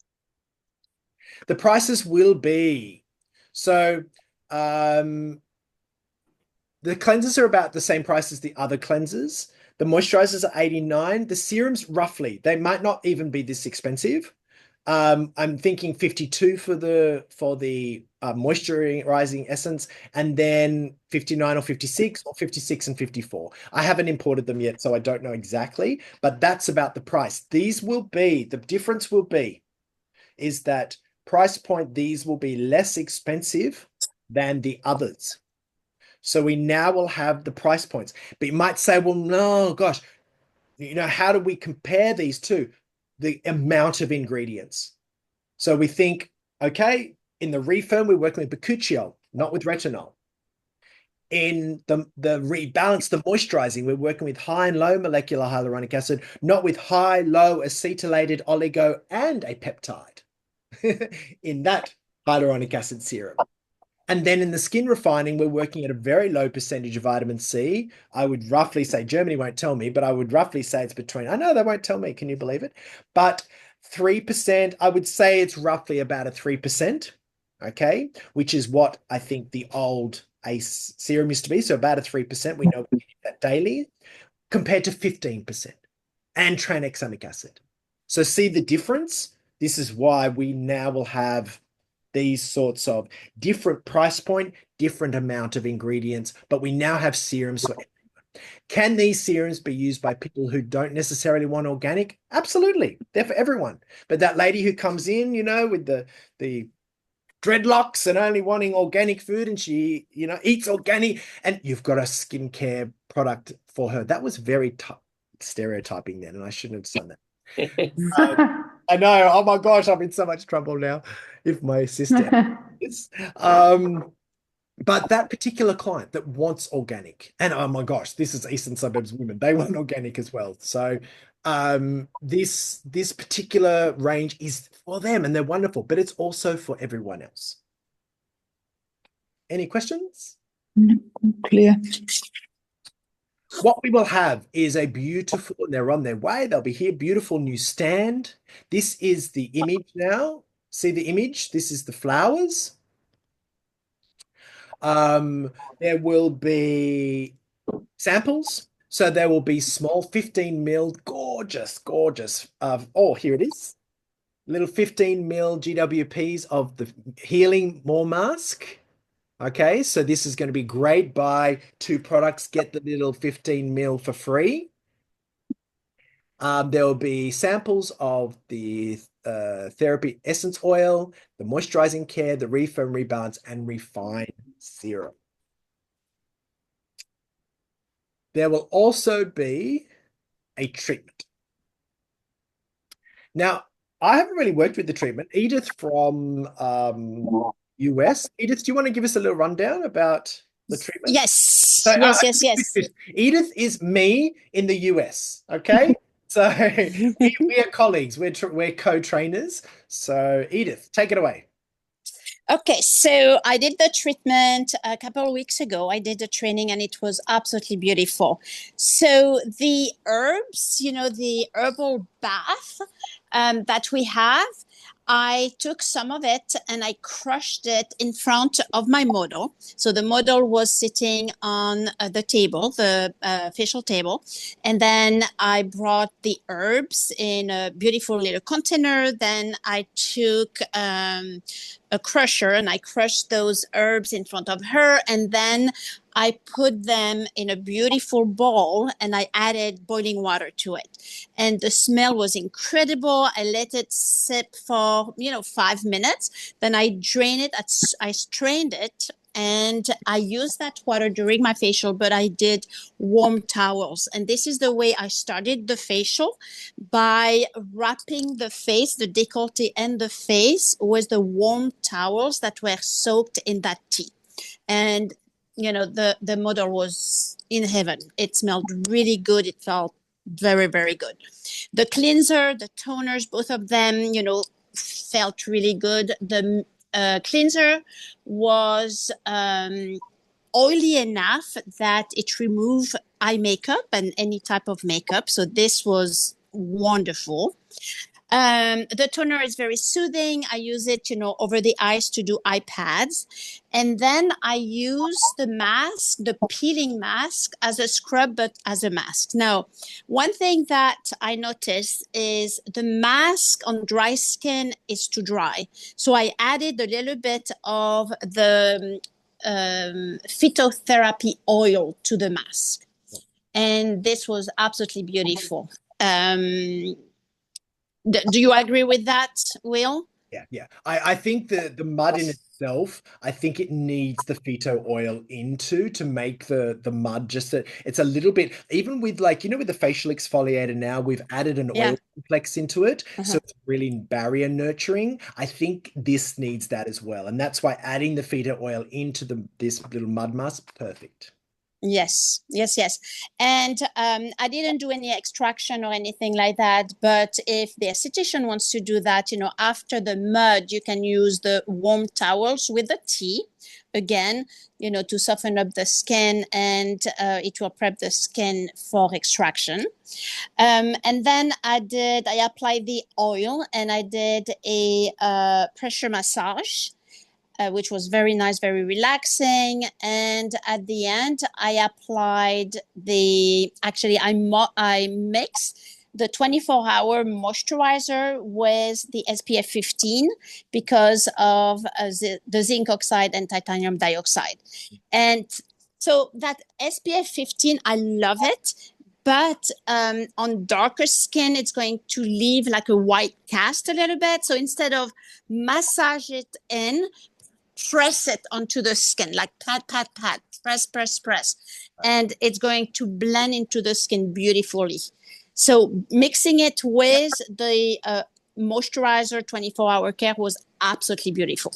The prices will be, so the cleansers are about the same price as the other cleansers. The moisturizers are $89. The serums, roughly, they might not even be this expensive. I'm thinking 52 for the moisturizing essence, and then 59 or 56 or 56 and 54. I haven't imported them yet, so I don't know exactly, but that's about the price. These will be, the difference will be, is that price point, these will be less expensive than the others. So we now will have the price points. But you might say, well, no, gosh, you know, how do we compare these two? The amount of ingredients. So we think, okay, in the refirm, we're working with bakuchiol, not with retinol. In the rebalance, the moisturizing, we're working with high and low molecular hyaluronic acid, not with high, low acetylated oligo and a peptide in that hyaluronic acid serum. And then in the skin refining, we're working at a very low percentage of vitamin C. I would roughly say, Germany won't tell me, but I would roughly say it's between, I know they won't tell me, can you believe it? But 3%, I would say it's roughly about a 3%, okay? Which is what I think the old ACE serum used to be. So about a 3%, we know we need that daily, compared to 15% and tranexamic acid. So see the difference? This is why we now will have these sorts of different price point, different amount of ingredients, but we now have serums for everyone. Can these serums be used by people who don't necessarily want organic? Absolutely. They're for everyone. But that lady who comes in, you know, with the dreadlocks and only wanting organic food, and she, you know, eats organic, and you've got a skincare product for her. That was very stereotyping then, and I shouldn't have done that. I know. Oh my gosh, I'm in so much trouble now if my sister is. But that particular client that wants organic, and oh my gosh, this is Eastern Suburbs women. They want organic as well. So this particular range is for them, and they're wonderful, but it's also for everyone else. Any questions? Clear. what we will have is a beautiful, and they're on their way, they'll be here, beautiful new stand. This is the image now. See the image? This is the flowers. There will be samples. So there will be small 15 mil, gorgeous, gorgeous. Oh, here it is. Little 15 mil GWPs of the Healing More Mask. Okay, so this is going to be great. Buy 2 products, get the little 15 mil for free. There will be samples of the therapy essence oil, the moisturizing care, the refirm, rebalance, and refine serum. There will also be a treatment. Now, I haven't really worked with the treatment. Edith from US. Edith, do you want to give us a little rundown about the treatment? Yes, So, yes. Edith is me in the US, okay? So we are colleagues. We're co-trainers. So Edith, take it away. Okay, so I did the treatment a couple of weeks ago. I did the training and it was absolutely beautiful. So the herbs, the herbal bath that we have, I took some of it and I crushed it in front of my model. So the model was sitting on the table, the facial table. And then I brought the herbs in a beautiful little container. Then I took a crusher and I crushed those herbs in front of her. And then I put them in a beautiful bowl and I added boiling water to it. And the smell was incredible. I let it sit for, 5 minutes. Then I drained it. I strained it and I used that water during my facial, but I did warm towels. And this is the way I started the facial, by wrapping the face, the décolleté and the face with the warm towels that were soaked in that tea. And the model was in heaven. It smelled really good. It felt very, very good. The cleanser, the toners, both of them, felt really good. The cleanser was oily enough that it removed eye makeup and any type of makeup. So this was wonderful. The toner is very soothing. I use it, over the eyes to do eye pads. And then I use the mask, the peeling mask, as a scrub, but as a mask. Now, one thing that I noticed is the mask on dry skin is too dry. So I added a little bit of the phytotherapy oil to the mask. And this was absolutely beautiful. Do you agree with that, Will? Yeah. I think the mud in itself, I think it needs the phyto oil to make the mud just it's a little bit, even with with the facial exfoliator now, we've added an oil complex into it. So it's really barrier nurturing. I think this needs that as well. And that's why adding the phyto oil into this little mud mask, perfect. Yes. And I didn't do any extraction or anything like that. But if the esthetician wants to do that, after the mud, you can use the warm towels with the tea. Again, to soften up the skin, and it will prep the skin for extraction. And then I applied the oil and I did a pressure massage. Which was very nice, very relaxing. And at the end, I applied I mixed the 24-hour moisturizer with the SPF 15 because of the zinc oxide and titanium dioxide. And so that SPF 15, I love it. But on darker skin, it's going to leave like a white cast a little bit. So instead of massage it in, press it onto the skin, like pat, press. And it's going to blend into the skin beautifully. So mixing it with the moisturizer 24-hour care was absolutely beautiful.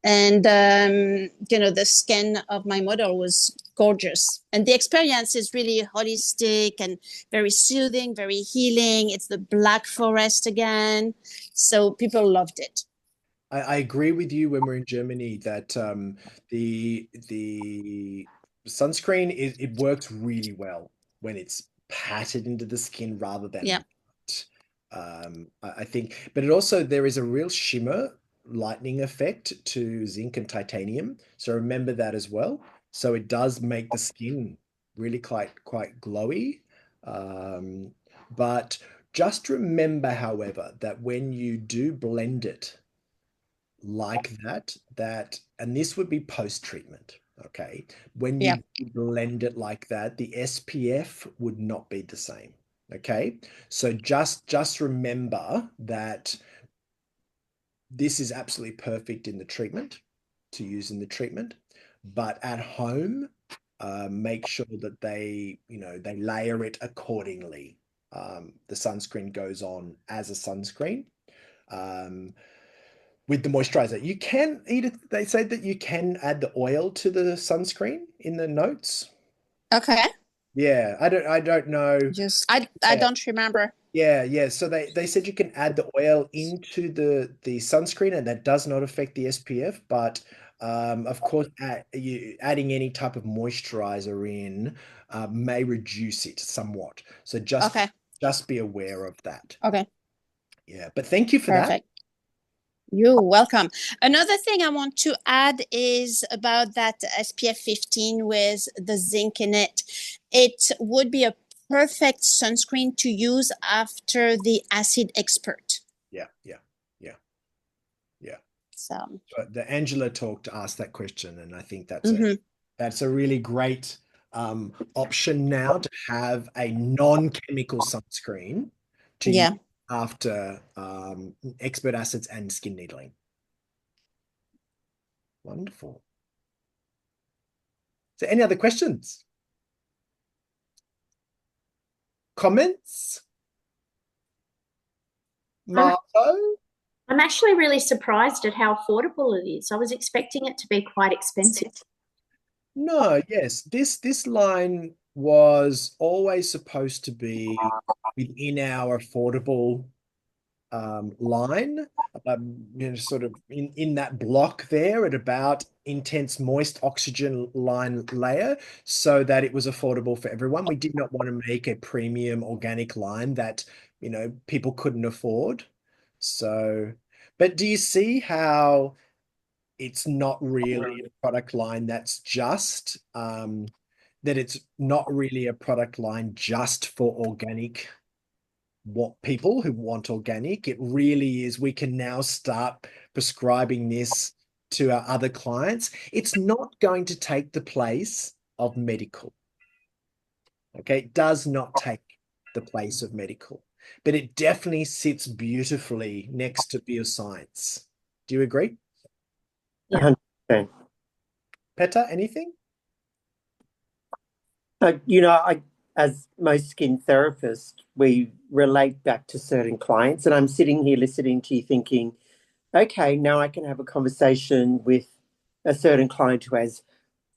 And, the skin of my model was gorgeous. And the experience is really holistic and very soothing, very healing. It's the Black Forest again. So people loved it. I agree with you when we're in Germany that the sunscreen it works really well when it's patted into the skin rather than Yeah. I think, but it also, there is a real shimmer lightning effect to zinc and titanium. So remember that as well. So it does make the skin really quite glowy. But just remember, however, that when you do blend it like that, and this would be post-treatment, okay? When Yeah. you blend it like that, the SPF would not be the same, okay? So just remember that this is absolutely perfect in the treatment, to use in the treatment, but at home, make sure that they layer it accordingly. The sunscreen goes on as a sunscreen. With the moisturizer, you can they say that you can add the oil to the sunscreen in the notes. Okay. Yeah, I don't know. I Yeah. don't remember. Yeah. So they said you can add the oil into the sunscreen, and that does not affect the SPF. But of course, adding any type of moisturizer in may reduce it somewhat. So Okay. just be aware of that. Okay. Yeah, but thank you for that. Perfect. You're welcome. Another thing I want to add is about that SPF 15 with the zinc in it. It would be a perfect sunscreen to use after the acid expert. Yeah. So, But the Angela talk asked that question, and I think that's mhm. that's a really great option now, to have a non-chemical sunscreen to use Yeah. after expert acids and skin needling. Wonderful. So any other questions? Comments? Marco? I'm actually really surprised at how affordable it is. I was expecting it to be quite expensive. No, yes. This line was always supposed to be within our affordable line, sort of in that block there at about intense moist oxygen line layer, so that it was affordable for everyone. We did not want to make a premium organic line that people couldn't afford. So, but do you see how it's not really a product line that's just that it's not really a product line just for organic, what people who want organic? It really is. We can now start prescribing this to our other clients. It's not going to take the place of medical. Okay, it does not take the place of medical, but it definitely sits beautifully next to bioscience. Do you agree? 100%. Peta, anything? As most skin therapists, we relate back to certain clients, and I'm sitting here listening to you thinking, okay, now I can have a conversation with a certain client who has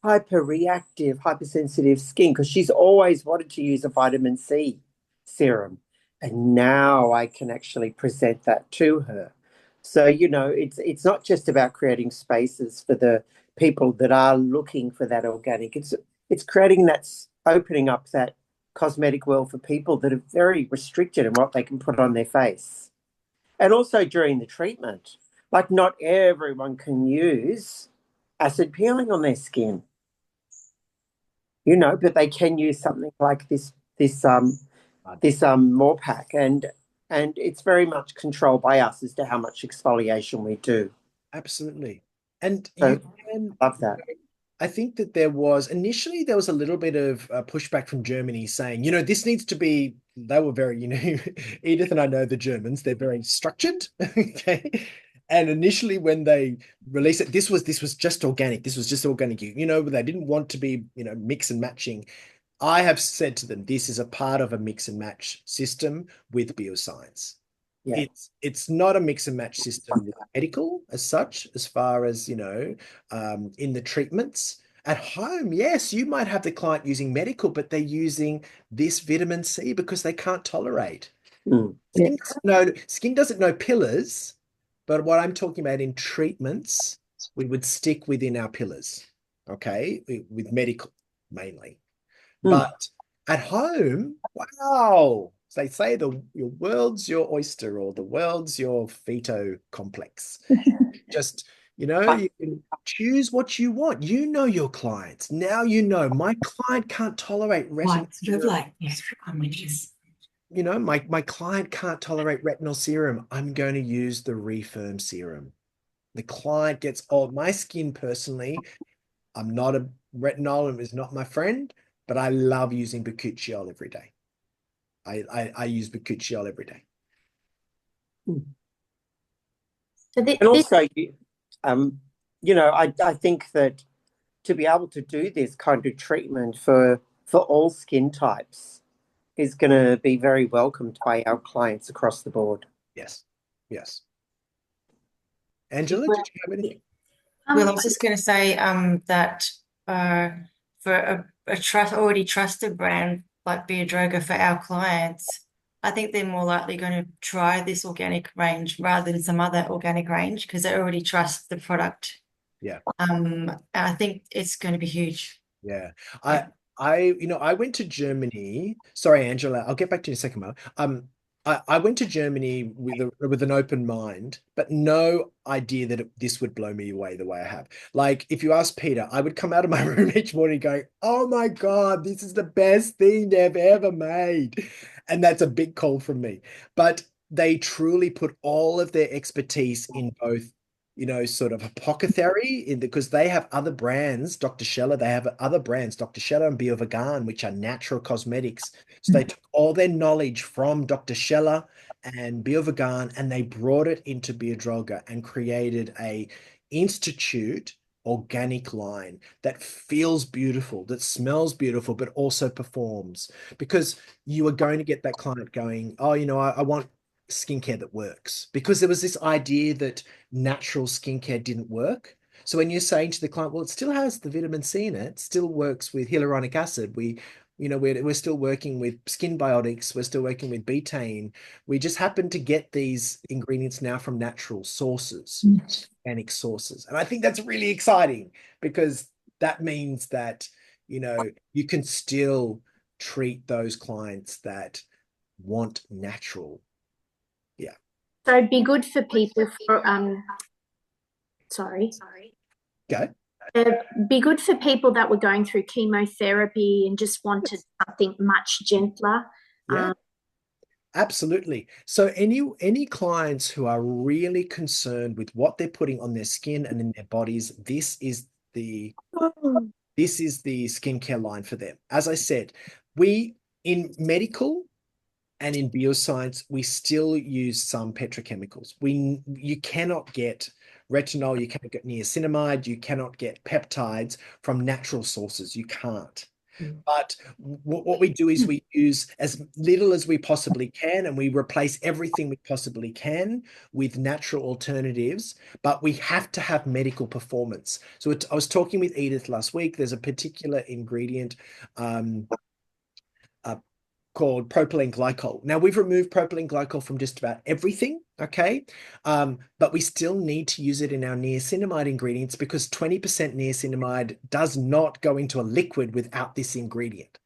hyperreactive, hypersensitive skin, because she's always wanted to use a vitamin C serum. And now I can actually present that to her. So, it's not just about creating spaces for the people that are looking for that organic. It's creating that, opening up that cosmetic world for people that are very restricted in what they can put on their face. And also during the treatment, like not everyone can use acid peeling on their skin, but they can use something like this Moor pack, and it's very much controlled by us as to how much exfoliation we do. Absolutely. And So, you can love that. I think that initially there was a little bit of pushback from Germany saying, this needs to be, they were very, Edith and I know the Germans, they're very structured. Okay. And initially when they released it, this was just organic. This was just organic. They didn't want to be, mix and matching. I have said to them, this is a part of a mix and match system with bioscience. Yeah. It's not a mix and match system with medical as such, as far as, in the treatments. At home, yes, you might have the client using medical, but they're using this vitamin C because they can't tolerate. Skin doesn't know pillars, but what I'm talking about in treatments, we would stick within our pillars, okay, with medical. mainly. Hmm. But at home, wow, they say your world's your oyster or the world's your feto complex. Just, you can choose what you want. You know your clients. Now you know my client can't tolerate retinol serum. My client can't tolerate retinol serum. I'm going to use the Refirm serum. The client gets old. My skin personally, I'm not a retinol is not my friend, but I love using bakuchiol every day. I use bakuchiol every day. So And also, I think that to be able to do this kind of treatment for all skin types is going to be very welcomed by our clients across the board. Yes. Angela, did you have anything? Well, I was just going to say that for a already trusted brand like Beerroga for our clients, I think they're more likely going to try this organic range rather than some other organic range because they already trust the product. Yeah. I think it's going to be huge. Yeah. I went to Germany. Sorry, Angela, I'll get back to you in a second, Mel. I went to Germany with an open mind, but no idea that this would blow me away the way I have. Like, if you ask Peter, I would come out of my room each morning going, "Oh my God, this is the best thing they've ever made." And that's a big call from me. But they truly put all of their expertise in both sort of apothecary because they have other brands, Dr. Scheller, they have other brands, Dr. Scheller and Biovegan, which are natural cosmetics. So they took all their knowledge from Dr. Scheller and Biovegan and they brought it into Biodroga and created a institute organic line that feels beautiful, that smells beautiful, but also performs. Because you are going to get that client going, "Oh, I want skincare that works," because there was this idea that natural skincare didn't work. So when you're saying to the client, "Well, it still has the vitamin C in it, still works with hyaluronic acid. We're still working with skin biotics. We're still working with betaine. We just happen to get these ingredients now from natural sources, organic sources." And I think that's really exciting because that means that, you can still treat those clients that want natural. Yeah. So it'd be good for people sorry. Go. It'd be good for people that were going through chemotherapy and just wanted something much gentler. Yeah. Absolutely. So any clients who are really concerned with what they're putting on their skin and in their bodies, this is the skincare line for them. As I said, we in medical and in bioscience, we still use some petrochemicals. You cannot get retinol, you cannot get niacinamide, you cannot get peptides from natural sources. You can't. But what we do is we use as little as we possibly can, and we replace everything we possibly can with natural alternatives, but we have to have medical performance. So I was talking with Edith last week. There's a particular ingredient called propylene glycol. Now, we've removed propylene glycol from just about everything, okay? But we still need to use it in our niacinamide ingredients because 20% niacinamide does not go into a liquid without this ingredient.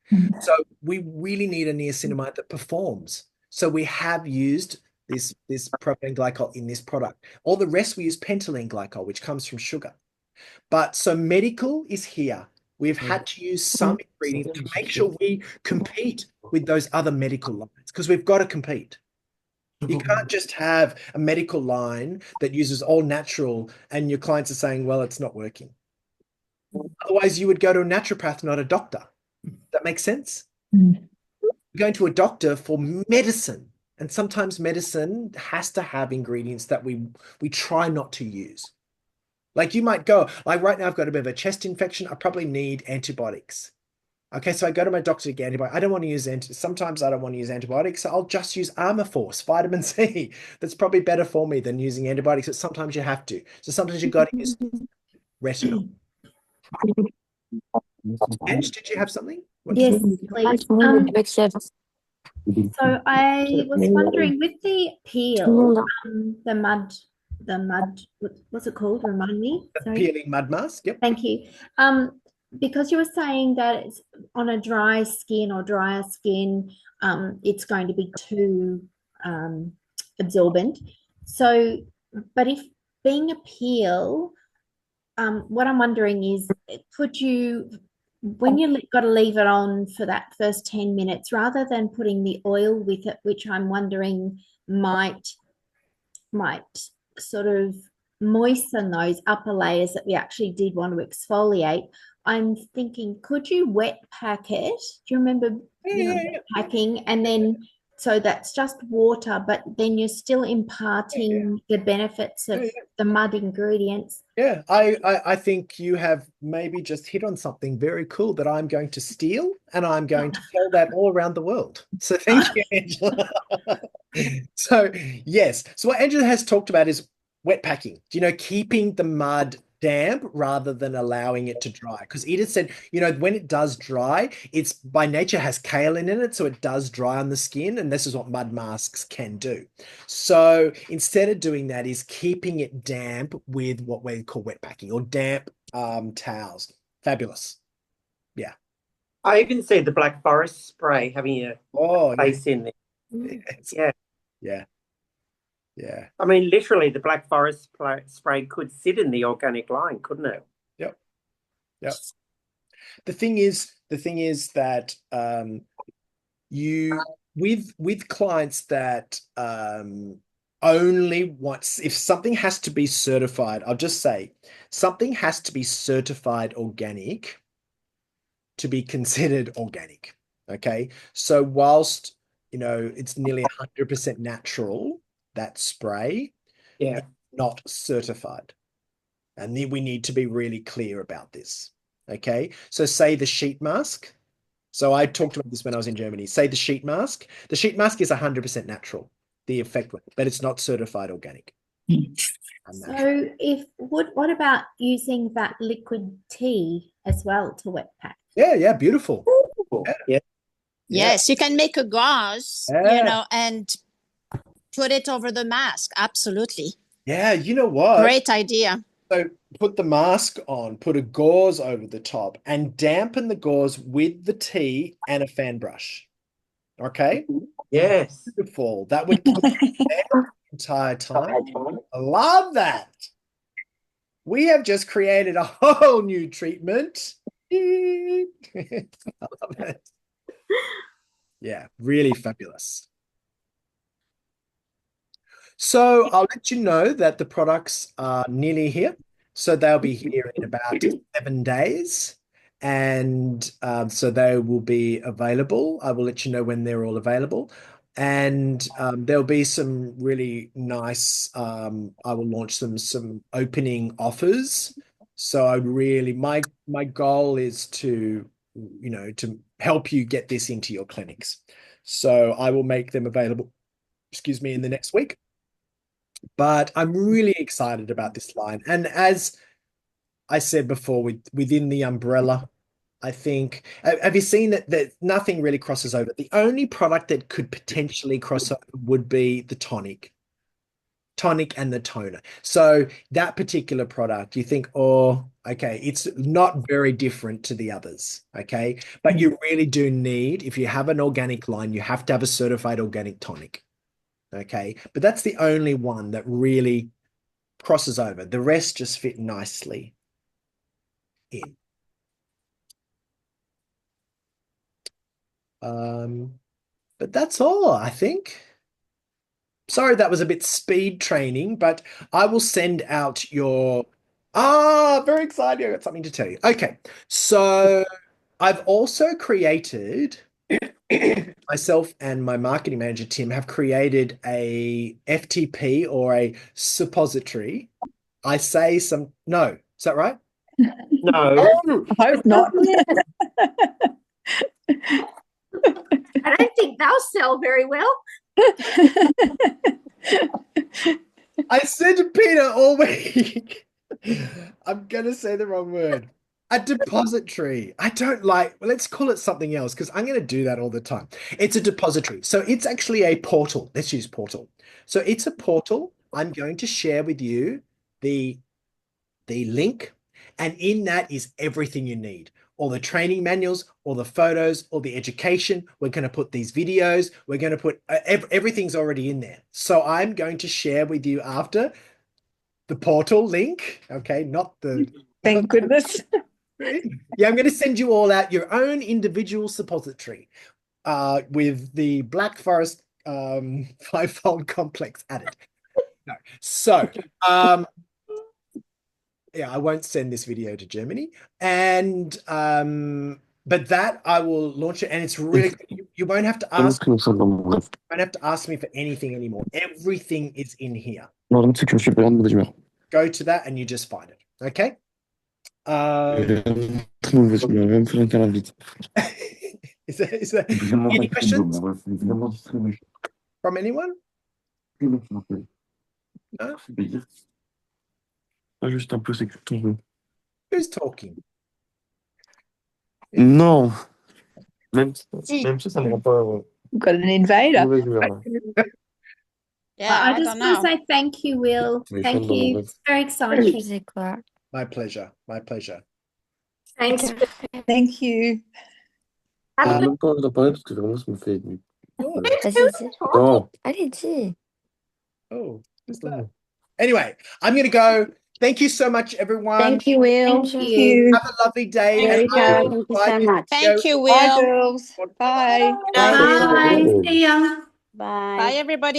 So we really need a niacinamide that performs. So we have used this propylene glycol in this product. All the rest we use pentylene glycol, which comes from sugar. But so medical is here. We've had to use some ingredients to make sure we compete with those other medical lines because we've got to compete. You can't just have a medical line that uses all natural and your clients are saying, "Well, it's not working." Otherwise, you would go to a naturopath, not a doctor. That makes sense? You're going to a doctor for medicine, and sometimes medicine has to have ingredients that we try not to use. Like you might go, like right now I've got a bit of a chest infection. I probably need antibiotics. Okay, so I go to my doctor to get antibiotics. I don't want to use sometimes I don't want to use antibiotics, so I'll just use Armour Force, vitamin C. That's probably better for me than using antibiotics, but sometimes you have to. So sometimes you've got to use retinol. Ange, did you have something? Yes, please. So I was wondering with the peel, the mud, what's it called? Remind me. The Sorry. peeling mud mask. Yep. Thank you. because you were saying that it's on a dry skin or drier skin, it's going to be too absorbent. So, but if being a peel, what I'm wondering is, could you, when you got to leave it on for that first 10 minutes, rather than putting the oil with it, which I'm wondering might sort of moisten those upper layers that we actually did want to exfoliate, I'm thinking, could you wet pack it? Do you remember, wet packing? And then, so that's just water, but then you're still imparting the benefits of the mud ingredients. Yeah, I think you have maybe just hit on something very cool that I'm going to steal, and I'm going to sell that all around the world. So thank you, Angela. So yes, so what Angela has talked about is wet packing. Keeping the mud damp rather than allowing it to dry. Because Edith said, when it does dry, it's by nature has kaolin in it, so it does dry on the skin, and this is what mud masks can do. So instead of doing that is keeping it damp with what we call wet packing or damp towels. Fabulous. Yeah. I even see the Black Forest spray having a place in there. Yes. Yeah. Yeah. Yeah. I mean, literally, the Black Forest spray could sit in the organic line, couldn't it? Yep. Yep. The thing is that you with clients that only want, if something has to be certified, I'll just say something has to be certified organic to be considered organic. Okay. So whilst it's nearly 100% natural, that spray, Yeah, not certified. And then we need to be really clear about this. Okay. So say the sheet mask. So I talked about this when I was in Germany. Say the sheet mask. The sheet mask is 100% natural, the effect, but it's not certified organic. So what about using that liquid tea as well to wet pack? Yeah, beautiful. Yeah. Yes, you can make a gauze, and put it over the mask. Absolutely. Yeah, you know what? Great idea. So put the mask on, put a gauze over the top, and dampen the gauze with the tea and a fan brush. Okay? Yes. Beautiful. That would keep it the entire time. I love that. We have just created a whole new treatment. I love it. Yeah, really fabulous. So I'll let you know that the products are nearly here. So they'll be here in about 7 days. And so they will be available. I will let you know when they're all available. And there'll be some really nice, I will launch some opening offers. So my goal is to help you get this into your clinics. So I will make them available, in the next week. But I'm really excited about this line. And as I said before, within the umbrella, I think, have you seen that nothing really crosses over? The only product that could potentially cross over would be the tonic and the toner. So that particular product, you think, oh, okay, it's not very different to the others, okay? But you really do need, if you have an organic line, you have to have a certified organic tonic. Okay, but that's the only one that really crosses over. The rest just fit nicely in. But that's all, I think. Sorry, that was a bit speed training, but I will send out your... very exciting. I got something to tell you. Okay, so I've also created... Myself and my marketing manager, Tim, have created a FTP or a suppository. No, is that right? No. I hope not. I don't think they'll sell very well. I said to Peter all week, I'm going to say the wrong word. A depository. I don't like, let's call it something else because I'm going to do that all the time. It's a depository. So it's actually a portal. Let's use portal. So it's a portal. I'm going to share with you the link, and in that is everything you need. all the training manuals, all the photos, all the education. We're going to put these videos. We're going to put everything's already in there. So I'm going to share with you after the portal link. Okay, not the. Thank goodness. Yeah, I'm going to send you all out your own individual suppository with the Black Forest fivefold complex added. No. So, yeah, I won't send this video to Germany. And but that I will launch it, and it's really you won't have to ask me for anything anymore. Everything is in here. Go to that and you just find it. Okay. Is there any questions from anyone? No? Who's talking? Non. Même ça, ça me rend pas We've got an invader. mauvaise humeur. Yeah, I I just don't want to know. say thank you, Will. Mais Thank Chandon, you. ouais. It's very exciting. C'est quoi? My pleasure. My pleasure. Thanks. Thank you. J'ai même pas envie d'en parler parce que vraiment ça me fait. Oh, Non. Allez-y. oh, who's that? Anyway, I'm going to go. Thank you so much, everyone. Thank you, Will. Thank you. Have a lovely day. Very and good. I will Thank you provide so this much. video. Thank you, Bye, Will. girls. Bye. Bye. See ya. Bye. Bye, everybody.